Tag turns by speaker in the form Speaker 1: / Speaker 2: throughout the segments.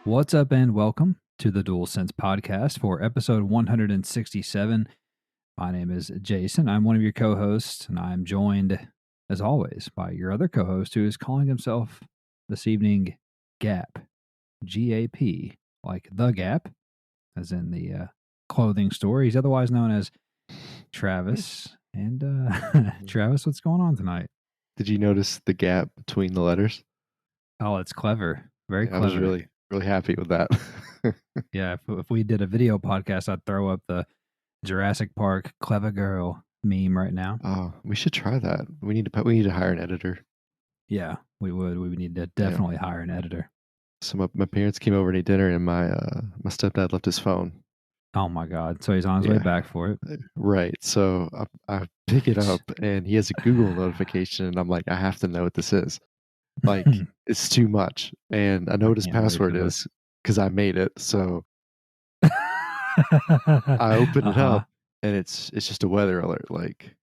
Speaker 1: What's up, and welcome to the DualSense podcast for episode 167. My name is Jason. I'm one of your co hosts, and I'm joined, as always, by your other co host who is calling himself this evening Gap. GAP, like The Gap, as in the clothing store. He's otherwise known as Travis. And Travis, what's going on tonight?
Speaker 2: Did you notice the gap between the letters?
Speaker 1: Oh, it's clever. Very
Speaker 2: I was
Speaker 1: clever.
Speaker 2: really happy with that.
Speaker 1: Yeah, if we did a video podcast, I'd throw up the Jurassic Park clever girl meme right now.
Speaker 2: Oh, we should try that. We need to hire an editor.
Speaker 1: Yeah, we would. We would need to definitely hire an editor.
Speaker 2: So my parents came over to eat dinner, and my stepdad left his phone.
Speaker 1: Oh my God! So he's on his way back for it.
Speaker 2: Right. So I pick it up, and he has a Google notification, and I'm like, I have to know what this is. Like, it's too much, and I know what his password is because I made it. So I open it up, and it's just a weather alert, like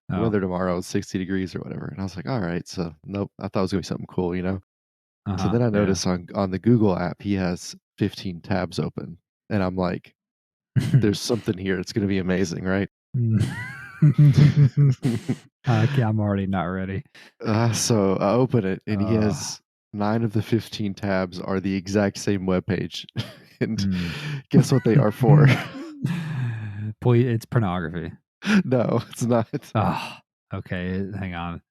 Speaker 2: weather tomorrow is 60 degrees or whatever. And I was like, all right. So nope, I thought it was gonna be something cool, So then I notice on the Google app he has 15 tabs open, and I'm like, there's something here. It's gonna be amazing, right?
Speaker 1: Okay, I'm already not ready.
Speaker 2: So I open it, and he has 9 of the 15 tabs are the exact same webpage. And guess what they are for?
Speaker 1: Please, it's pornography.
Speaker 2: No, it's not.
Speaker 1: Okay, hang on.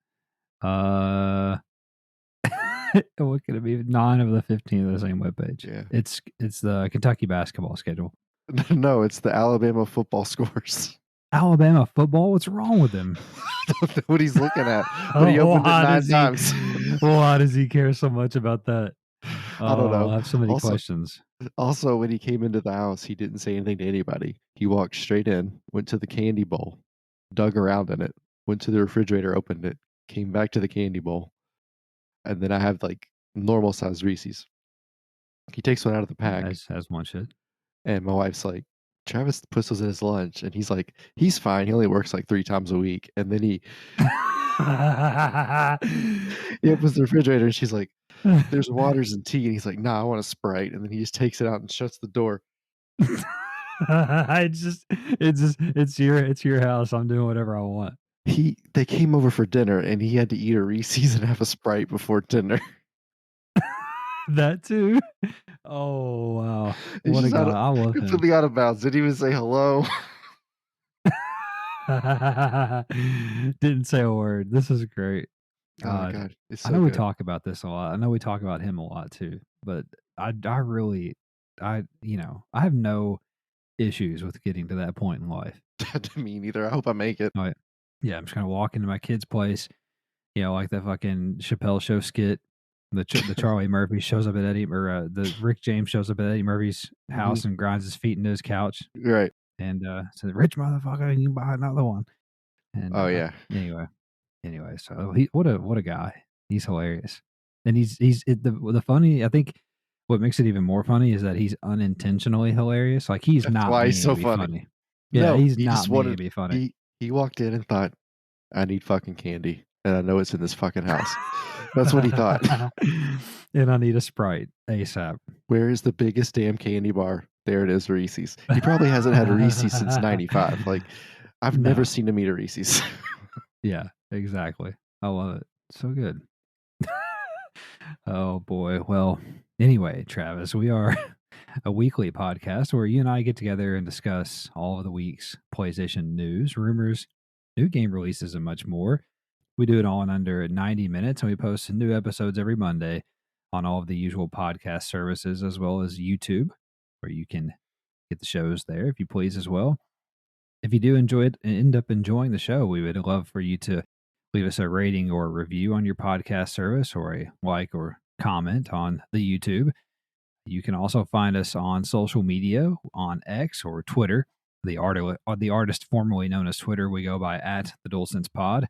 Speaker 1: What could it be? 9 of the 15 of the same webpage.
Speaker 2: Yeah.
Speaker 1: It's the Kentucky basketball schedule.
Speaker 2: No, it's the Alabama football scores.
Speaker 1: Alabama football? What's wrong with him?
Speaker 2: I don't know what he's looking at, but he opened it 9 times.
Speaker 1: Why does he care so much about that?
Speaker 2: I don't know.
Speaker 1: I have so many questions.
Speaker 2: Also, when he came into the house, he didn't say anything to anybody. He walked straight in, went to the candy bowl, dug around in it, went to the refrigerator, opened it, came back to the candy bowl, and then I have like normal size Reese's. He takes one out of the pack.
Speaker 1: As one should.
Speaker 2: And my wife's like, Travis puts those in his lunch, and he's like, he's fine. He only works like 3 times a week. And then he opens the refrigerator, and she's like, there's waters and tea. And he's like, nah, I want a Sprite. And then he just takes it out and shuts the door.
Speaker 1: It's your house. I'm doing whatever I want.
Speaker 2: They came over for dinner, and he had to eat a Reese's and have a Sprite before dinner.
Speaker 1: That too. Oh wow! What a guy! I love him.
Speaker 2: Completely out of bounds. Didn't even say hello.
Speaker 1: Didn't say a word. This is great.
Speaker 2: Oh my God, it's so
Speaker 1: I know
Speaker 2: good.
Speaker 1: we talk about this a lot. I know we talk about him a lot too. But I have no issues with getting to that point in life.
Speaker 2: Me neither. I hope I make it.
Speaker 1: Yeah, I'm just gonna walk into my kid's place. Like that fucking Chappelle Show skit. The Charlie Murphy shows up at Eddie, or the Rick James shows up at Eddie Murphy's house and grinds his feet into his couch.
Speaker 2: Right.
Speaker 1: And says, "Rich motherfucker, you can buy another one." And
Speaker 2: yeah.
Speaker 1: Anyway, so what a guy. He's hilarious, and the funny. I think what makes it even more funny is that he's unintentionally hilarious. Like he's
Speaker 2: That's
Speaker 1: not.
Speaker 2: Why
Speaker 1: he's
Speaker 2: so funny?
Speaker 1: Yeah,
Speaker 2: no,
Speaker 1: he's
Speaker 2: he
Speaker 1: not
Speaker 2: just wanted
Speaker 1: to be funny.
Speaker 2: He walked in and thought, I need fucking candy, and I know it's in this fucking house. That's what he thought.
Speaker 1: And I need a Sprite ASAP.
Speaker 2: Where is the biggest damn candy bar? There it is, Reese's. He probably hasn't had a Reese's since '95. Like, I've never seen him eat a Reese's.
Speaker 1: Yeah, exactly. I love it. So good. Oh boy. Well, anyway, Travis, we are a weekly podcast where you and I get together and discuss all of the week's PlayStation news, rumors, new game releases, and much more. We do it all in under 90 minutes, and we post new episodes every Monday on all of the usual podcast services, as well as YouTube, where you can get the shows there if you please as well. If you do enjoy it and end up enjoying the show, we would love for you to leave us a rating or a review on your podcast service, or a like or comment on the YouTube. You can also find us on social media on X or Twitter. The artist formerly known as Twitter, we go by at the DualSense Pod.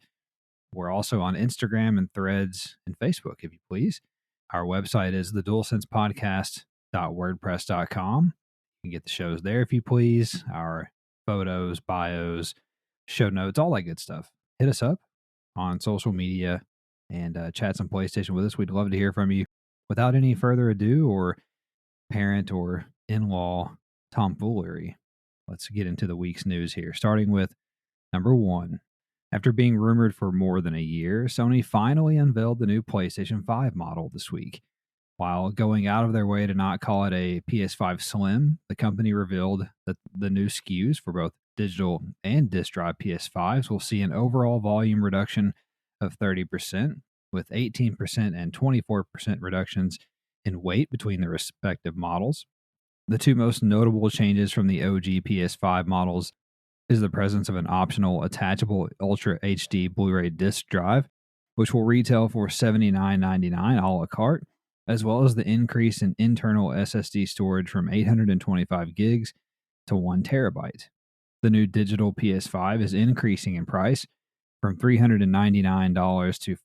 Speaker 1: We're also on Instagram and Threads and Facebook, if you please. Our website is thedulsencepodcast.wordpress.com. You can get the shows there, if you please. Our photos, bios, show notes, all that good stuff. Hit us up on social media and chat some PlayStation with us. We'd love to hear from you. Without any further ado, or parent or in-law tomfoolery. Let's get into the week's news here, starting with number one. After being rumored for more than a year, Sony finally unveiled the new PlayStation 5 model this week. While going out of their way to not call it a PS5 Slim, the company revealed that the new SKUs for both digital and disk drive PS5s will see an overall volume reduction of 30%, with 18% and 24% reductions in weight between the respective models. The two most notable changes from the OG PS5 models is the presence of an optional attachable Ultra HD Blu-ray disc drive, which will retail for $79.99 a la carte, as well as the increase in internal SSD storage from 825 gigs to 1 terabyte. The new digital PS5 is increasing in price from $399 to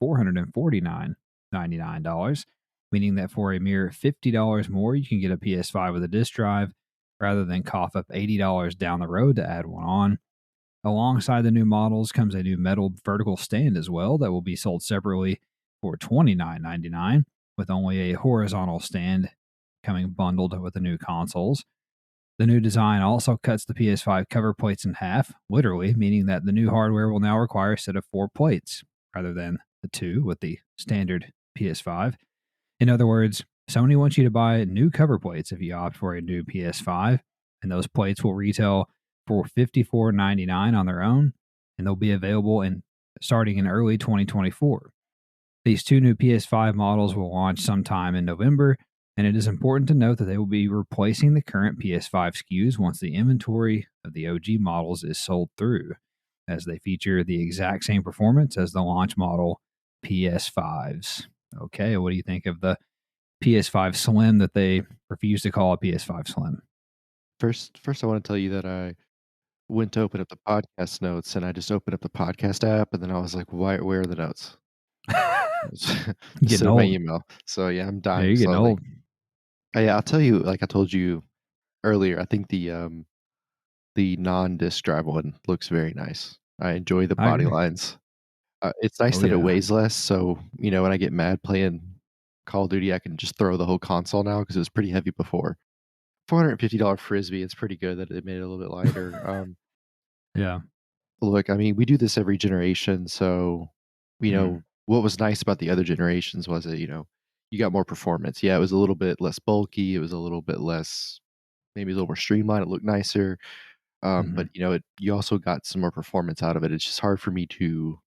Speaker 1: $449.99, meaning that for a mere $50 more, you can get a PS5 with a disc drive rather than cough up $80 down the road to add one on. Alongside the new models comes a new metal vertical stand as well that will be sold separately for $29.99, with only a horizontal stand coming bundled with the new consoles. The new design also cuts the PS5 cover plates in half, literally, meaning that the new hardware will now require a set of 4 plates rather than the 2 with the standard PS5. In other words, Sony wants you to buy new cover plates if you opt for a new PS5, and those plates will retail for $54.99 on their own, and they'll be available starting in early 2024. These two new PS5 models will launch sometime in November, and it is important to note that they will be replacing the current PS5 SKUs once the inventory of the OG models is sold through, as they feature the exact same performance as the launch model PS5s. Okay, what do you think of the PS5 Slim that they refuse to call a PS5 Slim?
Speaker 2: First, I want to tell you that I went to open up the podcast notes, and I just opened up the podcast app, and then I was like, where are the notes? Just
Speaker 1: Getting
Speaker 2: in my
Speaker 1: old.
Speaker 2: email. So yeah, I'm
Speaker 1: Yeah,
Speaker 2: dying
Speaker 1: you're getting
Speaker 2: slowly.
Speaker 1: old.
Speaker 2: Yeah, I'll tell you, like I told you earlier, I think the non-disc drive one looks very nice. I enjoy the
Speaker 1: I
Speaker 2: body
Speaker 1: agree.
Speaker 2: lines. It's nice
Speaker 1: Oh,
Speaker 2: that it
Speaker 1: yeah.
Speaker 2: weighs less, so, when I get mad playing Call of Duty, I can just throw the whole console now because it was pretty heavy before. $450 Frisbee, it's pretty good that it made it a little bit lighter.
Speaker 1: Yeah.
Speaker 2: Look, I mean, we do this every generation, so,
Speaker 1: Mm.
Speaker 2: what was nice about the other generations was that, you got more performance. Yeah, it was a little bit less bulky, it was a little bit less maybe a little more streamlined, it looked nicer, but,
Speaker 1: Mhm.
Speaker 2: you also got some more performance out of it. It's just hard for me to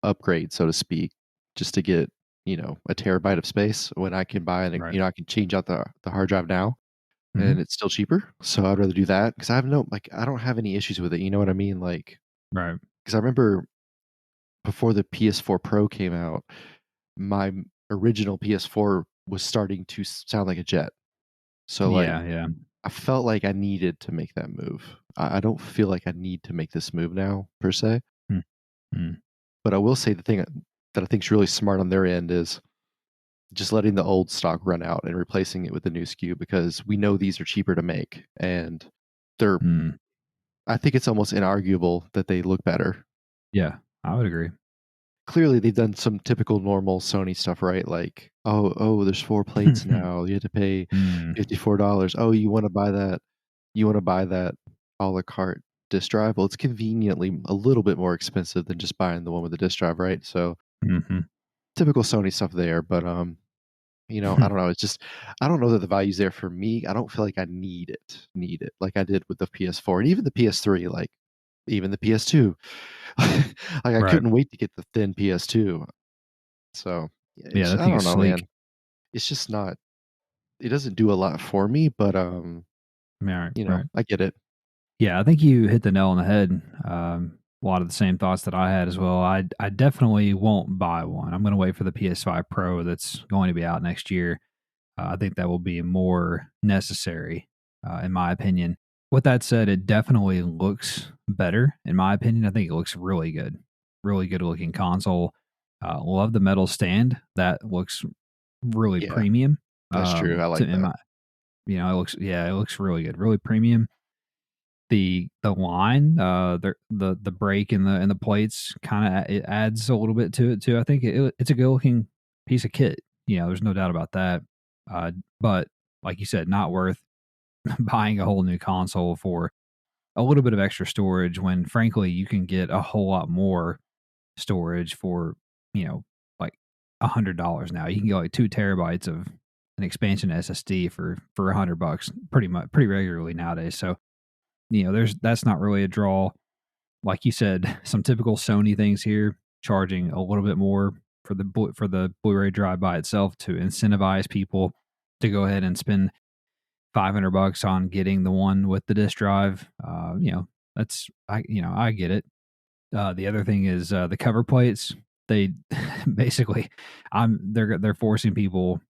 Speaker 2: upgrade, so to speak, just to get, a terabyte of space when I can buy and
Speaker 1: Right.
Speaker 2: I can change out the hard drive now
Speaker 1: Mhm.
Speaker 2: and it's still cheaper. So I'd rather do that because I don't have any issues with it. You know what I mean? Like,
Speaker 1: Right.
Speaker 2: because I remember before the PS4 Pro came out, my original PS4 was starting to sound like a jet. So like,
Speaker 1: Yeah, yeah.
Speaker 2: I felt like I needed to make that move. I don't feel like I need to make this move now per se.
Speaker 1: Mm. Mm.
Speaker 2: But I will say the thing that I think is really smart on their end is just letting the old stock run out and replacing it with the new SKU because we know these are cheaper to make and they're
Speaker 1: Mm.
Speaker 2: I think it's almost inarguable that they look better.
Speaker 1: Yeah, I would agree.
Speaker 2: Clearly they've done some typical normal Sony stuff, right? Like, oh, there's 4 plates now. You have to pay
Speaker 1: Mm.
Speaker 2: $54. Oh, you wanna buy that a la carte disk drive? Well, it's conveniently a little bit more expensive than just buying the one with the disk drive, right? So
Speaker 1: Mhm.
Speaker 2: typical Sony stuff there, but I don't know, it's just I don't know that the value's there for me. I don't feel like I need it like I did with the PS4 and even the PS3, like, even the PS2. Like, I
Speaker 1: Right.
Speaker 2: couldn't wait to get the thin PS2. So, yeah,
Speaker 1: Yeah,
Speaker 2: it's
Speaker 1: that
Speaker 2: I
Speaker 1: thing
Speaker 2: don't
Speaker 1: is
Speaker 2: know,
Speaker 1: sleek.
Speaker 2: man. It's just not it doesn't do a lot for me, but,
Speaker 1: Right, right.
Speaker 2: I get it.
Speaker 1: Yeah, I think you hit the nail on the head. A lot of the same thoughts that I had as well. I definitely won't buy one. I'm going to wait for the PS5 Pro that's going to be out next year. I think that will be more necessary, in my opinion. With that said, it definitely looks better, in my opinion. I think it looks really good looking console. Love the metal stand. That looks really
Speaker 2: Yeah,
Speaker 1: premium.
Speaker 2: that's true, I
Speaker 1: To
Speaker 2: like
Speaker 1: in
Speaker 2: that.
Speaker 1: my, it looks really good, really premium. The line, the break in the plates kind of it adds a little bit to it too. I think it's a good looking piece of kit. There's no doubt about that. But like you said, not worth buying a whole new console for a little bit of extra storage when, frankly, you can get a whole lot more storage for, like $100 now. You can get like 2 terabytes of an expansion SSD for $100 pretty regularly nowadays. So, that's not really a draw. Like you said, some typical Sony things here, charging a little bit more for the Blu-ray drive by itself to incentivize people to go ahead and spend $500 on getting the one with the disk drive. I get it. The other thing is the cover plates. They basically, they're forcing people,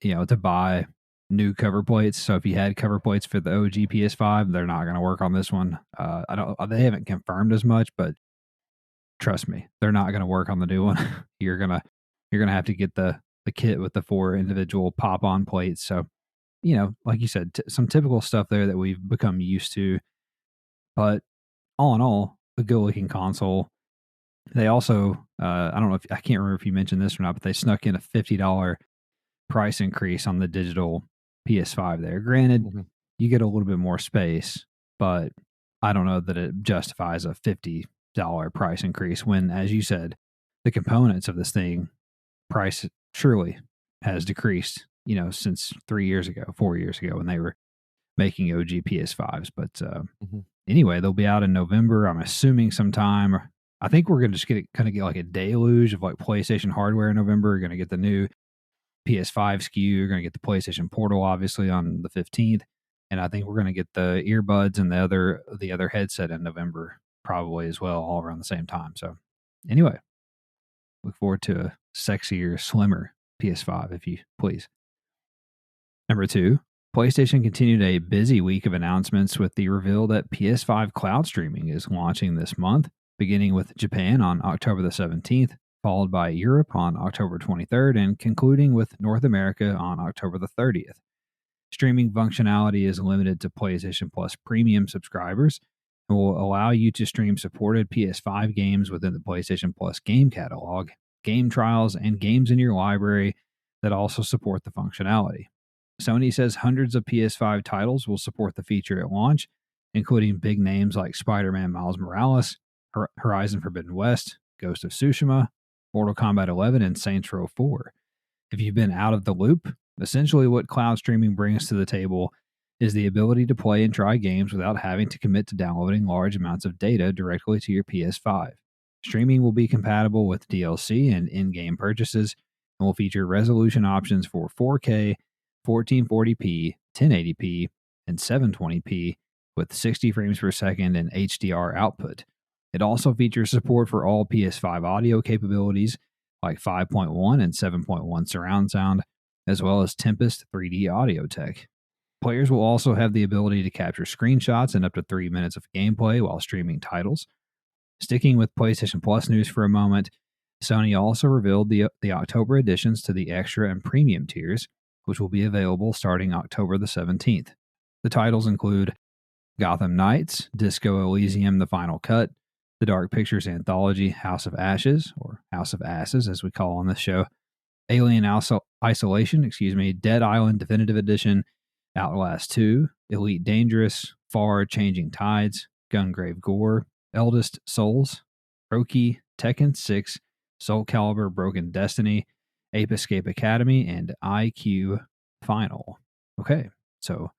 Speaker 1: to buy new cover plates. So if you had cover plates for the OG PS5, they're not going to work on this one. They haven't confirmed as much, but trust me, they're not going to work on the new one. You're gonna have to get the kit with the 4 individual pop-on plates. So, like you said, some typical stuff there that we've become used to. But all in all, a good-looking console. They also, I don't know, I can't remember if you mentioned this or not, but they snuck in a $50 price increase on the digital PS5 there. Granted, you get a little bit more space, but I don't know that it justifies a $50 price increase when, as you said, the components of this thing price surely has decreased, since 4 years ago when they were making OG PS5s. But anyway, they'll be out in November. I'm assuming sometime. I think we're going to just get like a deluge of like PlayStation hardware in November. We're going to get the new PS5 SKU. You're going to get the PlayStation Portal, obviously, on the 15th. And I think we're going to get the earbuds and the other headset in November probably as well, all around the same time. So anyway, look forward to a sexier, slimmer PS5, if you please. Number 2, PlayStation continued a busy week of announcements with the reveal that PS5 cloud streaming is launching this month, beginning with Japan on October the 17th, followed by Europe on October 23rd, and concluding with North America on October the 30th. Streaming functionality is limited to PlayStation Plus Premium subscribers and will allow you to stream supported PS5 games within the PlayStation Plus game catalog, game trials, and games in your library that also support the functionality. Sony says hundreds of PS5 titles will support the feature at launch, including big names like Spider-Man Miles Morales, Horizon Forbidden West, Ghost of Tsushima, Mortal Kombat 11, and Saints Row 4. If you've been out of the loop, essentially what cloud streaming brings to the table is the ability to play and try games without having to commit to downloading large amounts of data directly to your PS5. Streaming will be compatible with DLC and in-game purchases and will feature resolution options for 4K, 1440p, 1080p, and 720p with 60 frames per second and HDR output. It also features support for all PS5 audio capabilities like 5.1 and 7.1 surround sound, as well as Tempest 3D audio tech. Players will also have the ability to capture screenshots and up to 3 minutes of gameplay while streaming titles. Sticking with PlayStation Plus news for a moment, Sony also revealed the October additions to the Extra and Premium tiers, which will be available starting October the 17th. The titles include Gotham Knights, Disco Elysium The Final Cut, the Dark Pictures Anthology House of Ashes, or House of Asses as we call on this show, Alien Isolation, Dead Island Definitive Edition, Outlast 2, Elite Dangerous, Far Changing Tides, Gungrave Gore, Eldest Souls, Roki, Tekken 6, Soul Calibur Broken Destiny, Ape Escape Academy, and IQ Final. Okay, so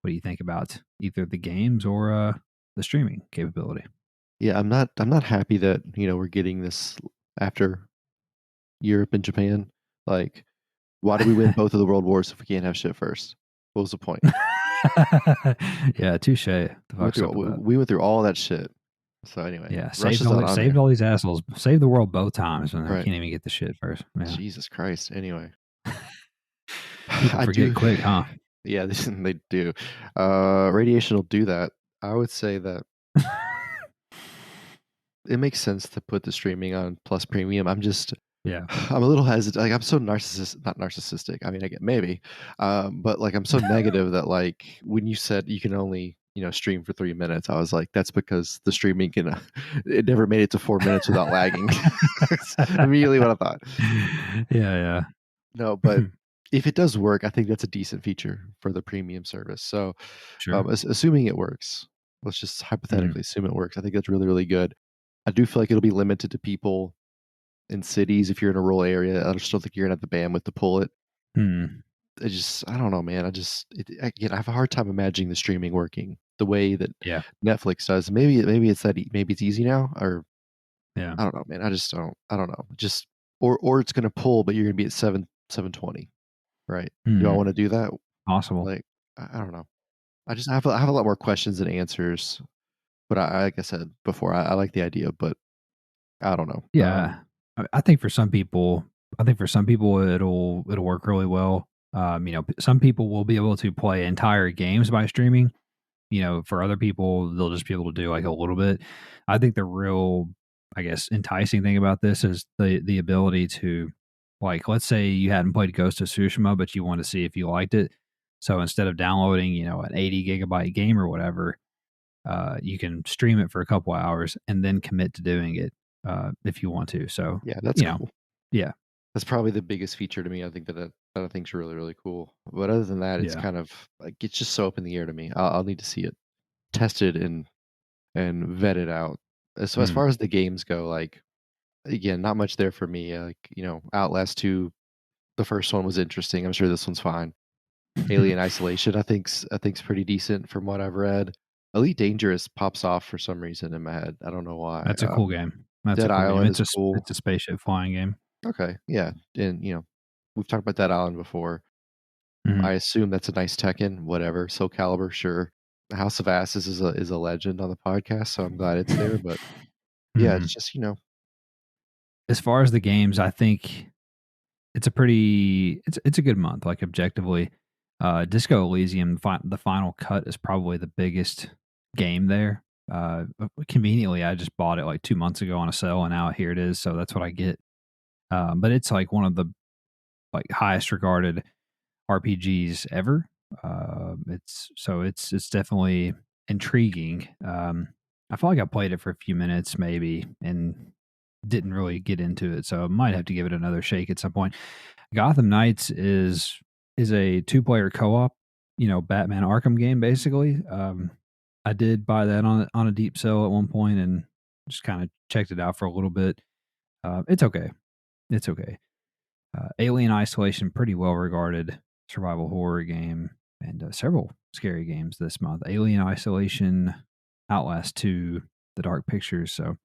Speaker 1: what do you think about either the games or the streaming capability?
Speaker 2: Yeah, I'm not happy that, we're getting this after Europe and Japan. Like, why do we win both of the world wars if we can't have shit first? What was the point?
Speaker 1: Yeah, touche.
Speaker 2: We went through all that shit. So anyway,
Speaker 1: yeah, saved all these assholes. Saved the world both times when they can't even get the shit first. Yeah.
Speaker 2: Jesus Christ. Anyway,
Speaker 1: people forget quick, huh?
Speaker 2: Yeah, they do. Radiation will do that. I would say that it makes sense to put the streaming on Plus Premium. I'm a little hesitant. Like, I'm so not narcissistic. I mean, I get maybe, but like, I'm so negative that like when you said you can only stream for 3 minutes, I was like, that's because the streaming it never made it to 4 minutes without lagging. That's immediately what I thought.
Speaker 1: Yeah.
Speaker 2: No, but if it does work, I think that's a decent feature for the premium service. So,
Speaker 1: Sure.
Speaker 2: assuming it works, let's just
Speaker 1: Mm.
Speaker 2: hypothetically assume it works. I think that's really, really good. I do feel like it'll be limited to people in cities. If you're in a rural area, I just don't think you're gonna have the bandwidth to pull it.
Speaker 1: Mm.
Speaker 2: I don't know, man. Again, I have a hard time imagining the streaming working the way that
Speaker 1: Yeah.
Speaker 2: Netflix does. Maybe it's maybe it's easy now, or
Speaker 1: Yeah.
Speaker 2: I don't know, man. I don't know. Just or it's gonna pull, but you're gonna be at 720, right? Do I
Speaker 1: Mm.
Speaker 2: wanna do that?
Speaker 1: Possible.
Speaker 2: Like, I don't know. I have a lot more questions than answers, but like I said before, I like the idea, but I don't know.
Speaker 1: Yeah. I think for some people, it'll work really well. Some people will be able to play entire games by streaming. For other people, they'll just be able to do like a little bit. I think the real, I guess, enticing thing about this is the ability to, like, let's say you hadn't played Ghost of Tsushima, but you want to see if you liked it. So instead of downloading, an 80 gigabyte game or whatever, you can stream it for a couple hours and then commit to doing it if you want to. So,
Speaker 2: Yeah, that's
Speaker 1: you know,
Speaker 2: cool.
Speaker 1: yeah,
Speaker 2: That's probably the biggest feature to me. I think that I think's really, really cool. But other than that, it's
Speaker 1: yeah,
Speaker 2: kind of like it's just so up in the air to me. I'll need to see it tested and vetted out. So as
Speaker 1: mm.
Speaker 2: far as the games go, like again, not much there for me. Like Outlast 2, the first one was interesting. I'm sure this one's fine. Alien Isolation, I think's pretty decent from what I've read. Elite Dangerous pops off for some reason in my head. I don't know why.
Speaker 1: That's a cool game. That's a
Speaker 2: Dead
Speaker 1: cool game.
Speaker 2: Island is cool.
Speaker 1: It's a spaceship flying game.
Speaker 2: Okay, yeah, and we've talked about Dead Island before. I
Speaker 1: Mhm.
Speaker 2: assume that's a nice Tekken, whatever. Soul Calibur, sure. House of Asses is a legend on the podcast, so I'm glad it's there. But yeah, it's
Speaker 1: Mhm.
Speaker 2: just
Speaker 1: As far as the games, I think it's a good month, like, objectively. Disco Elysium, the final cut is probably the biggest game there. Conveniently, I just bought it, like, 2 months ago on a sale, and now here it is, so that's what I get. But it's, like, one of the, like, highest regarded RPGs ever. It's definitely intriguing. I feel like I played it for a few minutes maybe and didn't really get into it, so I might have to give it another shake at some point. Gotham Knights is a two-player co-op, Batman Arkham game basically. I did buy that on a deep sale at one point and just kind of checked it out for a little bit. It's okay. It's okay. Alien Isolation, pretty well regarded survival horror game, and several scary games this month. Alien Isolation, Outlast 2, The Dark Pictures. So,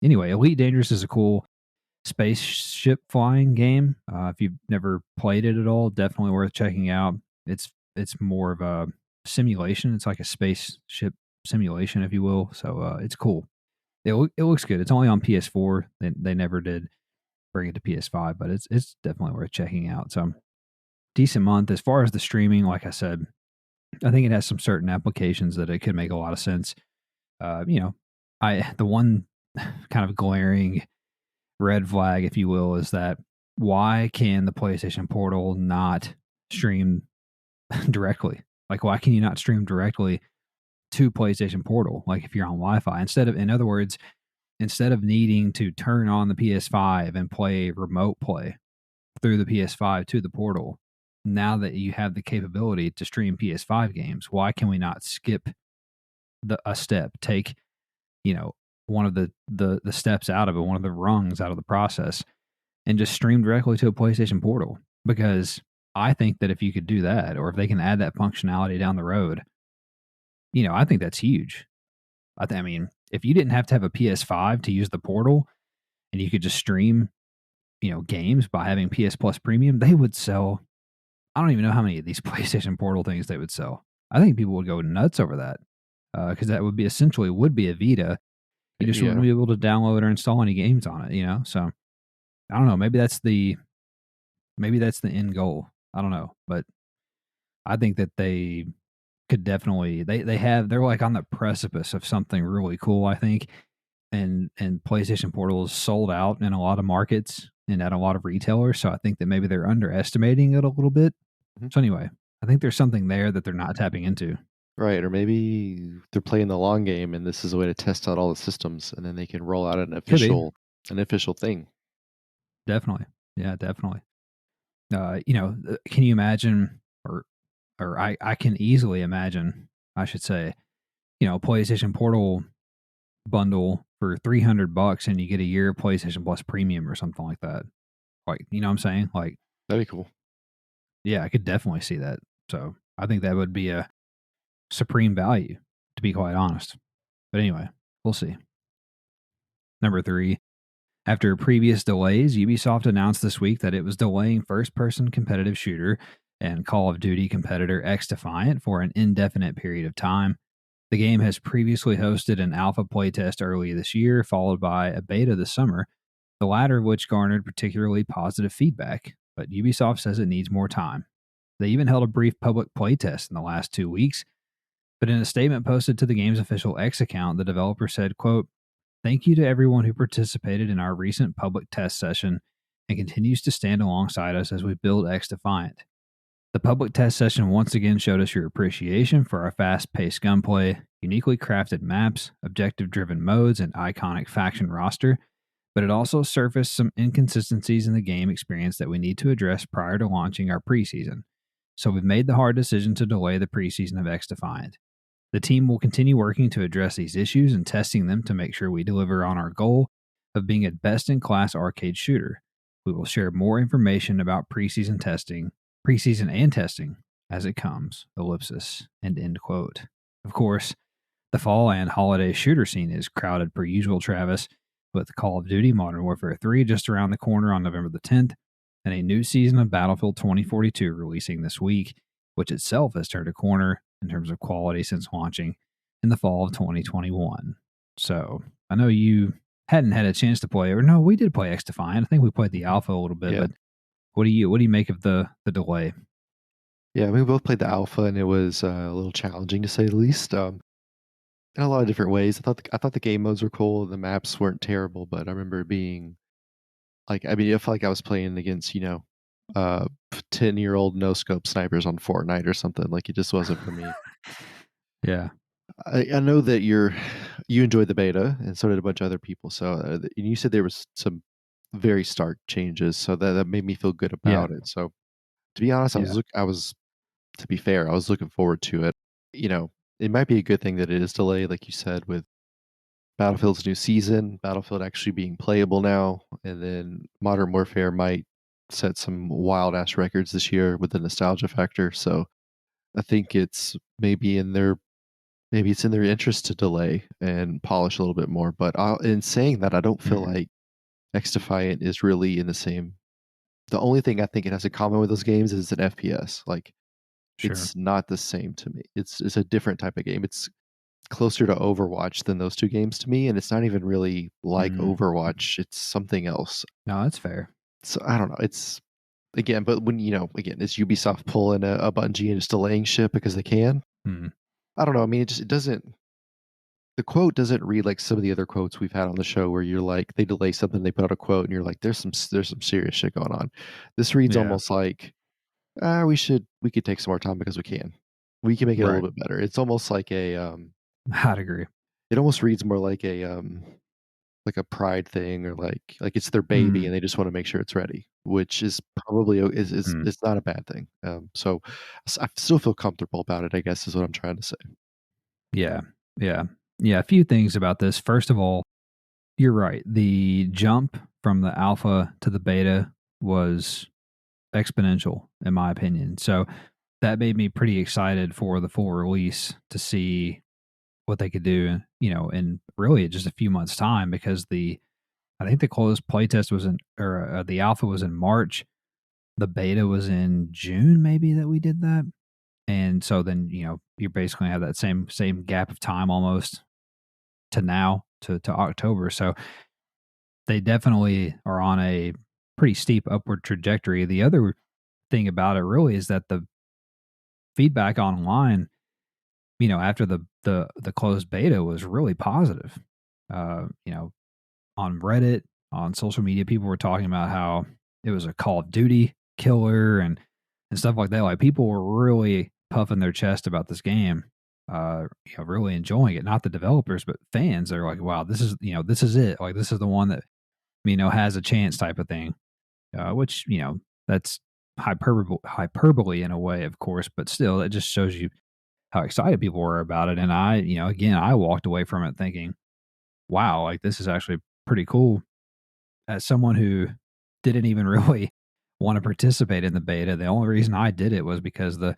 Speaker 1: anyway, Elite Dangerous is a cool spaceship flying game. If you've never played it at all, definitely worth checking out. It's more of a simulation. It's like a spaceship simulation, if you will. So it's cool. It looks good. It's only on PS4. They never did bring it to PS5, but it's definitely worth checking out. So decent month as far as the streaming. Like I said, I think it has some certain applications that it could make a lot of sense. You know, I the one kind of glaring red flag, if you will, is that why can the PlayStation Portal not stream directly? Like, why can you not stream directly to PlayStation Portal? Like, if you're on Wi-Fi, in other words, instead of needing to turn on the PS5 and play remote play through the PS5 to the portal, now that you have the capability to stream PS5 games, why can we not skip a step? Take one of the steps out of it, one of the rungs out of the process, and just stream directly to a PlayStation Portal. Because I think that if you could do that, or if they can add that functionality down the road, I think that's huge. I mean, if you didn't have to have a PS5 to use the portal, and you could just stream, games by having PS Plus Premium, they would sell. I don't even know how many of these PlayStation Portal things they would sell. I think people would go nuts over that because that would be essentially would be a Vita. You just wouldn't
Speaker 2: yeah,
Speaker 1: be able to download or install any games on it. So I don't know. Maybe that's the end goal. I don't know, but I think that they could definitely they're like on the precipice of something really cool. I think, and PlayStation Portal is sold out in a lot of markets and at a lot of retailers. So I think that maybe they're underestimating it a little bit.
Speaker 2: mhm,
Speaker 1: So anyway, I think there's something there that they're not tapping into.
Speaker 2: right. Or maybe they're playing the long game, and this is a way to test out all the systems, and then they can roll out
Speaker 1: Could be
Speaker 2: an official thing.
Speaker 1: definitely, yeah, definitely. Can you imagine, or I can easily imagine, I should say, PlayStation Portal bundle for $300 and you get a year of PlayStation Plus Premium or something like that. Like, you know what I'm saying? Like,
Speaker 2: that'd be cool.
Speaker 1: Yeah, I could definitely see that. So I think that would be a supreme value, to be quite honest. But anyway, we'll see. Number 3. After previous delays, Ubisoft announced this week that it was delaying first-person competitive shooter and Call of Duty competitor XDefiant for an indefinite period of time. The game has previously hosted an alpha playtest early this year, followed by a beta this summer, the latter of which garnered particularly positive feedback, but Ubisoft says it needs more time. They even held a brief public playtest in the last 2 weeks, but in a statement posted to the game's official X account, the developer said, quote, "Thank you to everyone who participated in our recent public test session and continues to stand alongside us as we build XDefiant. The public test session once again showed us your appreciation for our fast-paced gunplay, uniquely crafted maps, objective-driven modes, and iconic faction roster, but it also surfaced some inconsistencies in the game experience that we need to address prior to launching our preseason. So we've made the hard decision to delay the preseason of XDefiant. The team will continue working to address these issues and testing them to make sure we deliver on our goal of being a best-in-class arcade shooter. We will share more information about preseason and testing as it comes, ellipsis, and end quote." Of course, the fall and holiday shooter scene is crowded per usual, Travis, with Call of Duty Modern Warfare 3 just around the corner on November the 10th, and a new season of Battlefield 2042 releasing this week, which itself has turned a corner in terms of quality since launching in the fall of 2021. So I know you hadn't had a chance to play, or no, we did play XDefiant. I think we played the alpha a little bit, but what do you make of the delay?
Speaker 2: Yeah, we both played the alpha, and it was a little challenging to say the least. In a lot of different ways. I thought the game modes were cool. The maps weren't terrible, but I remember being like, I felt like I was playing against 10-year-old no scope snipers on Fortnite or something. Like it just wasn't for me.
Speaker 1: Yeah.
Speaker 2: I know that you enjoyed the beta, and so did a bunch of other people. So, and you said there was some very stark changes, so that made me feel good about it. So, to be honest, to be fair, I was looking forward to it. It might be a good thing that it is delayed, like you said, with Battlefield's new season, Battlefield actually being playable now, and then Modern Warfare might set some wild ass records this year with the nostalgia factor. So I think maybe it's in their interest to delay and polish a little bit more. But in saying that, I don't feel like XDefiant is really in the same. The only thing I think it has in common with those games is an FPS. Like it's not the same to me. It's a different type of game. It's closer to Overwatch than those two games to me, and it's not even really like Overwatch. It's something else.
Speaker 1: No, that's fair.
Speaker 2: So I don't know. It's again, but when is Ubisoft pulling a Bungie and just delaying shit because they can? I don't know. I mean, it doesn't. The quote doesn't read like some of the other quotes we've had on the show, where you're like they delay something, they put out a quote, and you're like, there's some serious shit going on. This reads almost like we could take some more time because we can. We can make it a little bit better. It's almost like
Speaker 1: I'd agree.
Speaker 2: It almost reads more like a pride thing, or like it's their baby and they just want to make sure it's ready, which is probably it's not a bad thing. So I still feel comfortable about it, I guess, is what I'm trying to say.
Speaker 1: Yeah. A few things about this. First of all, you're right. The jump from the alpha to the beta was exponential, in my opinion. So that made me pretty excited for the full release to see what they could do, in really just a few months' time, because I think the closed playtest was the alpha was in March. The beta was in June, maybe, that we did that. And so then, you basically have that same gap of time almost to now to October. So they definitely are on a pretty steep upward trajectory. The other thing about it really is that the feedback online, after the closed beta was really positive. On Reddit, on social media, people were talking about how it was a Call of Duty killer and stuff like that. Like people were really puffing their chest about this game, really enjoying it. Not the developers, but fans. They're like, "Wow, this is it. Like this is the one that has a chance," type of thing. Which that's hyperbole in a way, of course, but still, it just shows you how excited people were about it. And I, again, I walked away from it thinking, wow, like this is actually pretty cool. As someone who didn't even really want to participate in the beta, the only reason I did it was because the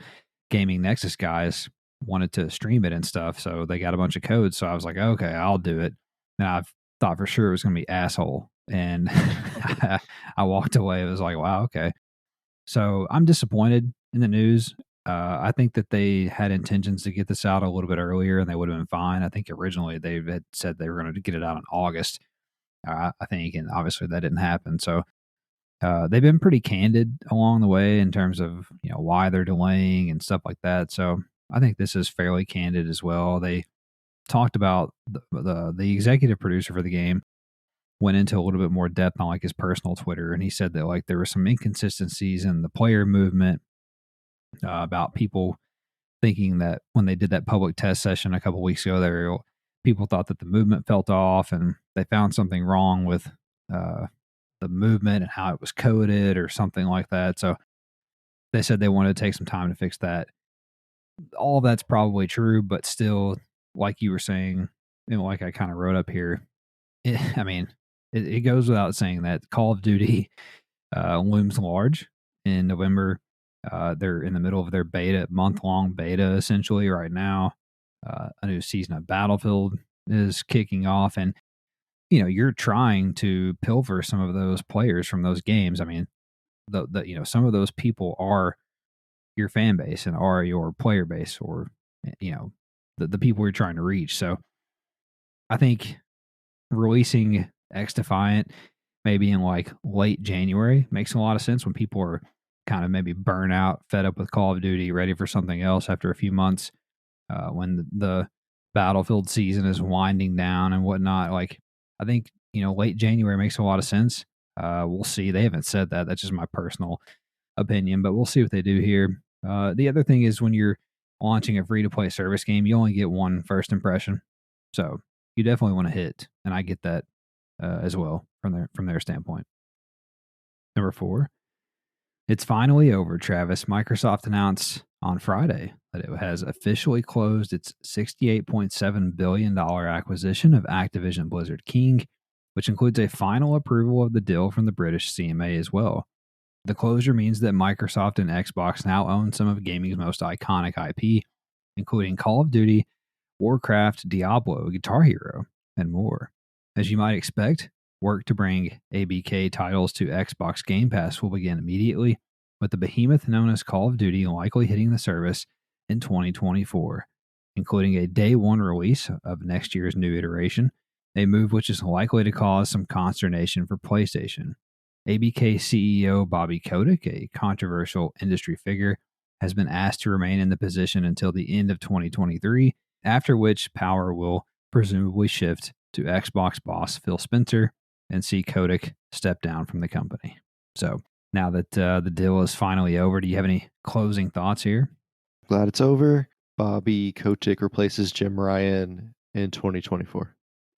Speaker 1: Gaming Nexus guys wanted to stream it and stuff. So they got a bunch of codes. So I was like, okay, I'll do it. And I thought for sure it was going to be asshole. And I walked away. It was like, wow, okay. So I'm disappointed in the news. I think that they had intentions to get this out a little bit earlier and they would have been fine. I think originally they had said they were going to get it out in August, I think, and obviously that didn't happen. So they've been pretty candid along the way in terms of why they're delaying and stuff like that. So I think this is fairly candid as well. They talked about the executive producer for the game went into a little bit more depth on like his personal Twitter, and he said that like there were some inconsistencies in the player movement about people thinking that when they did that public test session a couple weeks ago, people thought that the movement felt off, and they found something wrong with the movement and how it was coded or something like that. So they said they wanted to take some time to fix that. All of that's probably true, but still, like you were saying, like I kind of wrote up here, it goes without saying that Call of Duty looms large in November. They're in the middle of their month-long beta, essentially, right now. A new season of Battlefield is kicking off, and you're trying to pilfer some of those players from those games. I mean, some of those people are your fan base and are your player base, or the people you're trying to reach. So I think releasing XDefiant maybe in like late January makes a lot of sense when people are kind of maybe burnt out, fed up with Call of Duty, ready for something else after a few months, when the Battlefield season is winding down and whatnot. Like, I think, late January makes a lot of sense. We'll see. They haven't said that. That's just my personal opinion, but we'll see what they do here. The other thing is when you're launching a free-to-play service game, you only get one first impression. So you definitely want to hit, and I get that as well from their standpoint. Number 4, it's finally over, Travis. Microsoft announced on Friday that it has officially closed its $68.7 billion acquisition of Activision Blizzard King, which includes a final approval of the deal from the British CMA as well. The closure means that Microsoft and Xbox now own some of gaming's most iconic IP, including Call of Duty, Warcraft, Diablo, Guitar Hero, and more. As you might expect, work to bring ABK titles to Xbox Game Pass will begin immediately, with the behemoth known as Call of Duty likely hitting the service in 2024, including a day one release of next year's new iteration, a move which is likely to cause some consternation for PlayStation. ABK CEO Bobby Kotick, a controversial industry figure, has been asked to remain in the position until the end of 2023, after which power will presumably shift to Xbox boss Phil Spencer and see Kotick step down from the company. So now that the deal is finally over, do you have any closing thoughts here?
Speaker 2: Glad it's over. Bobby Kotick replaces Jim Ryan in 2024.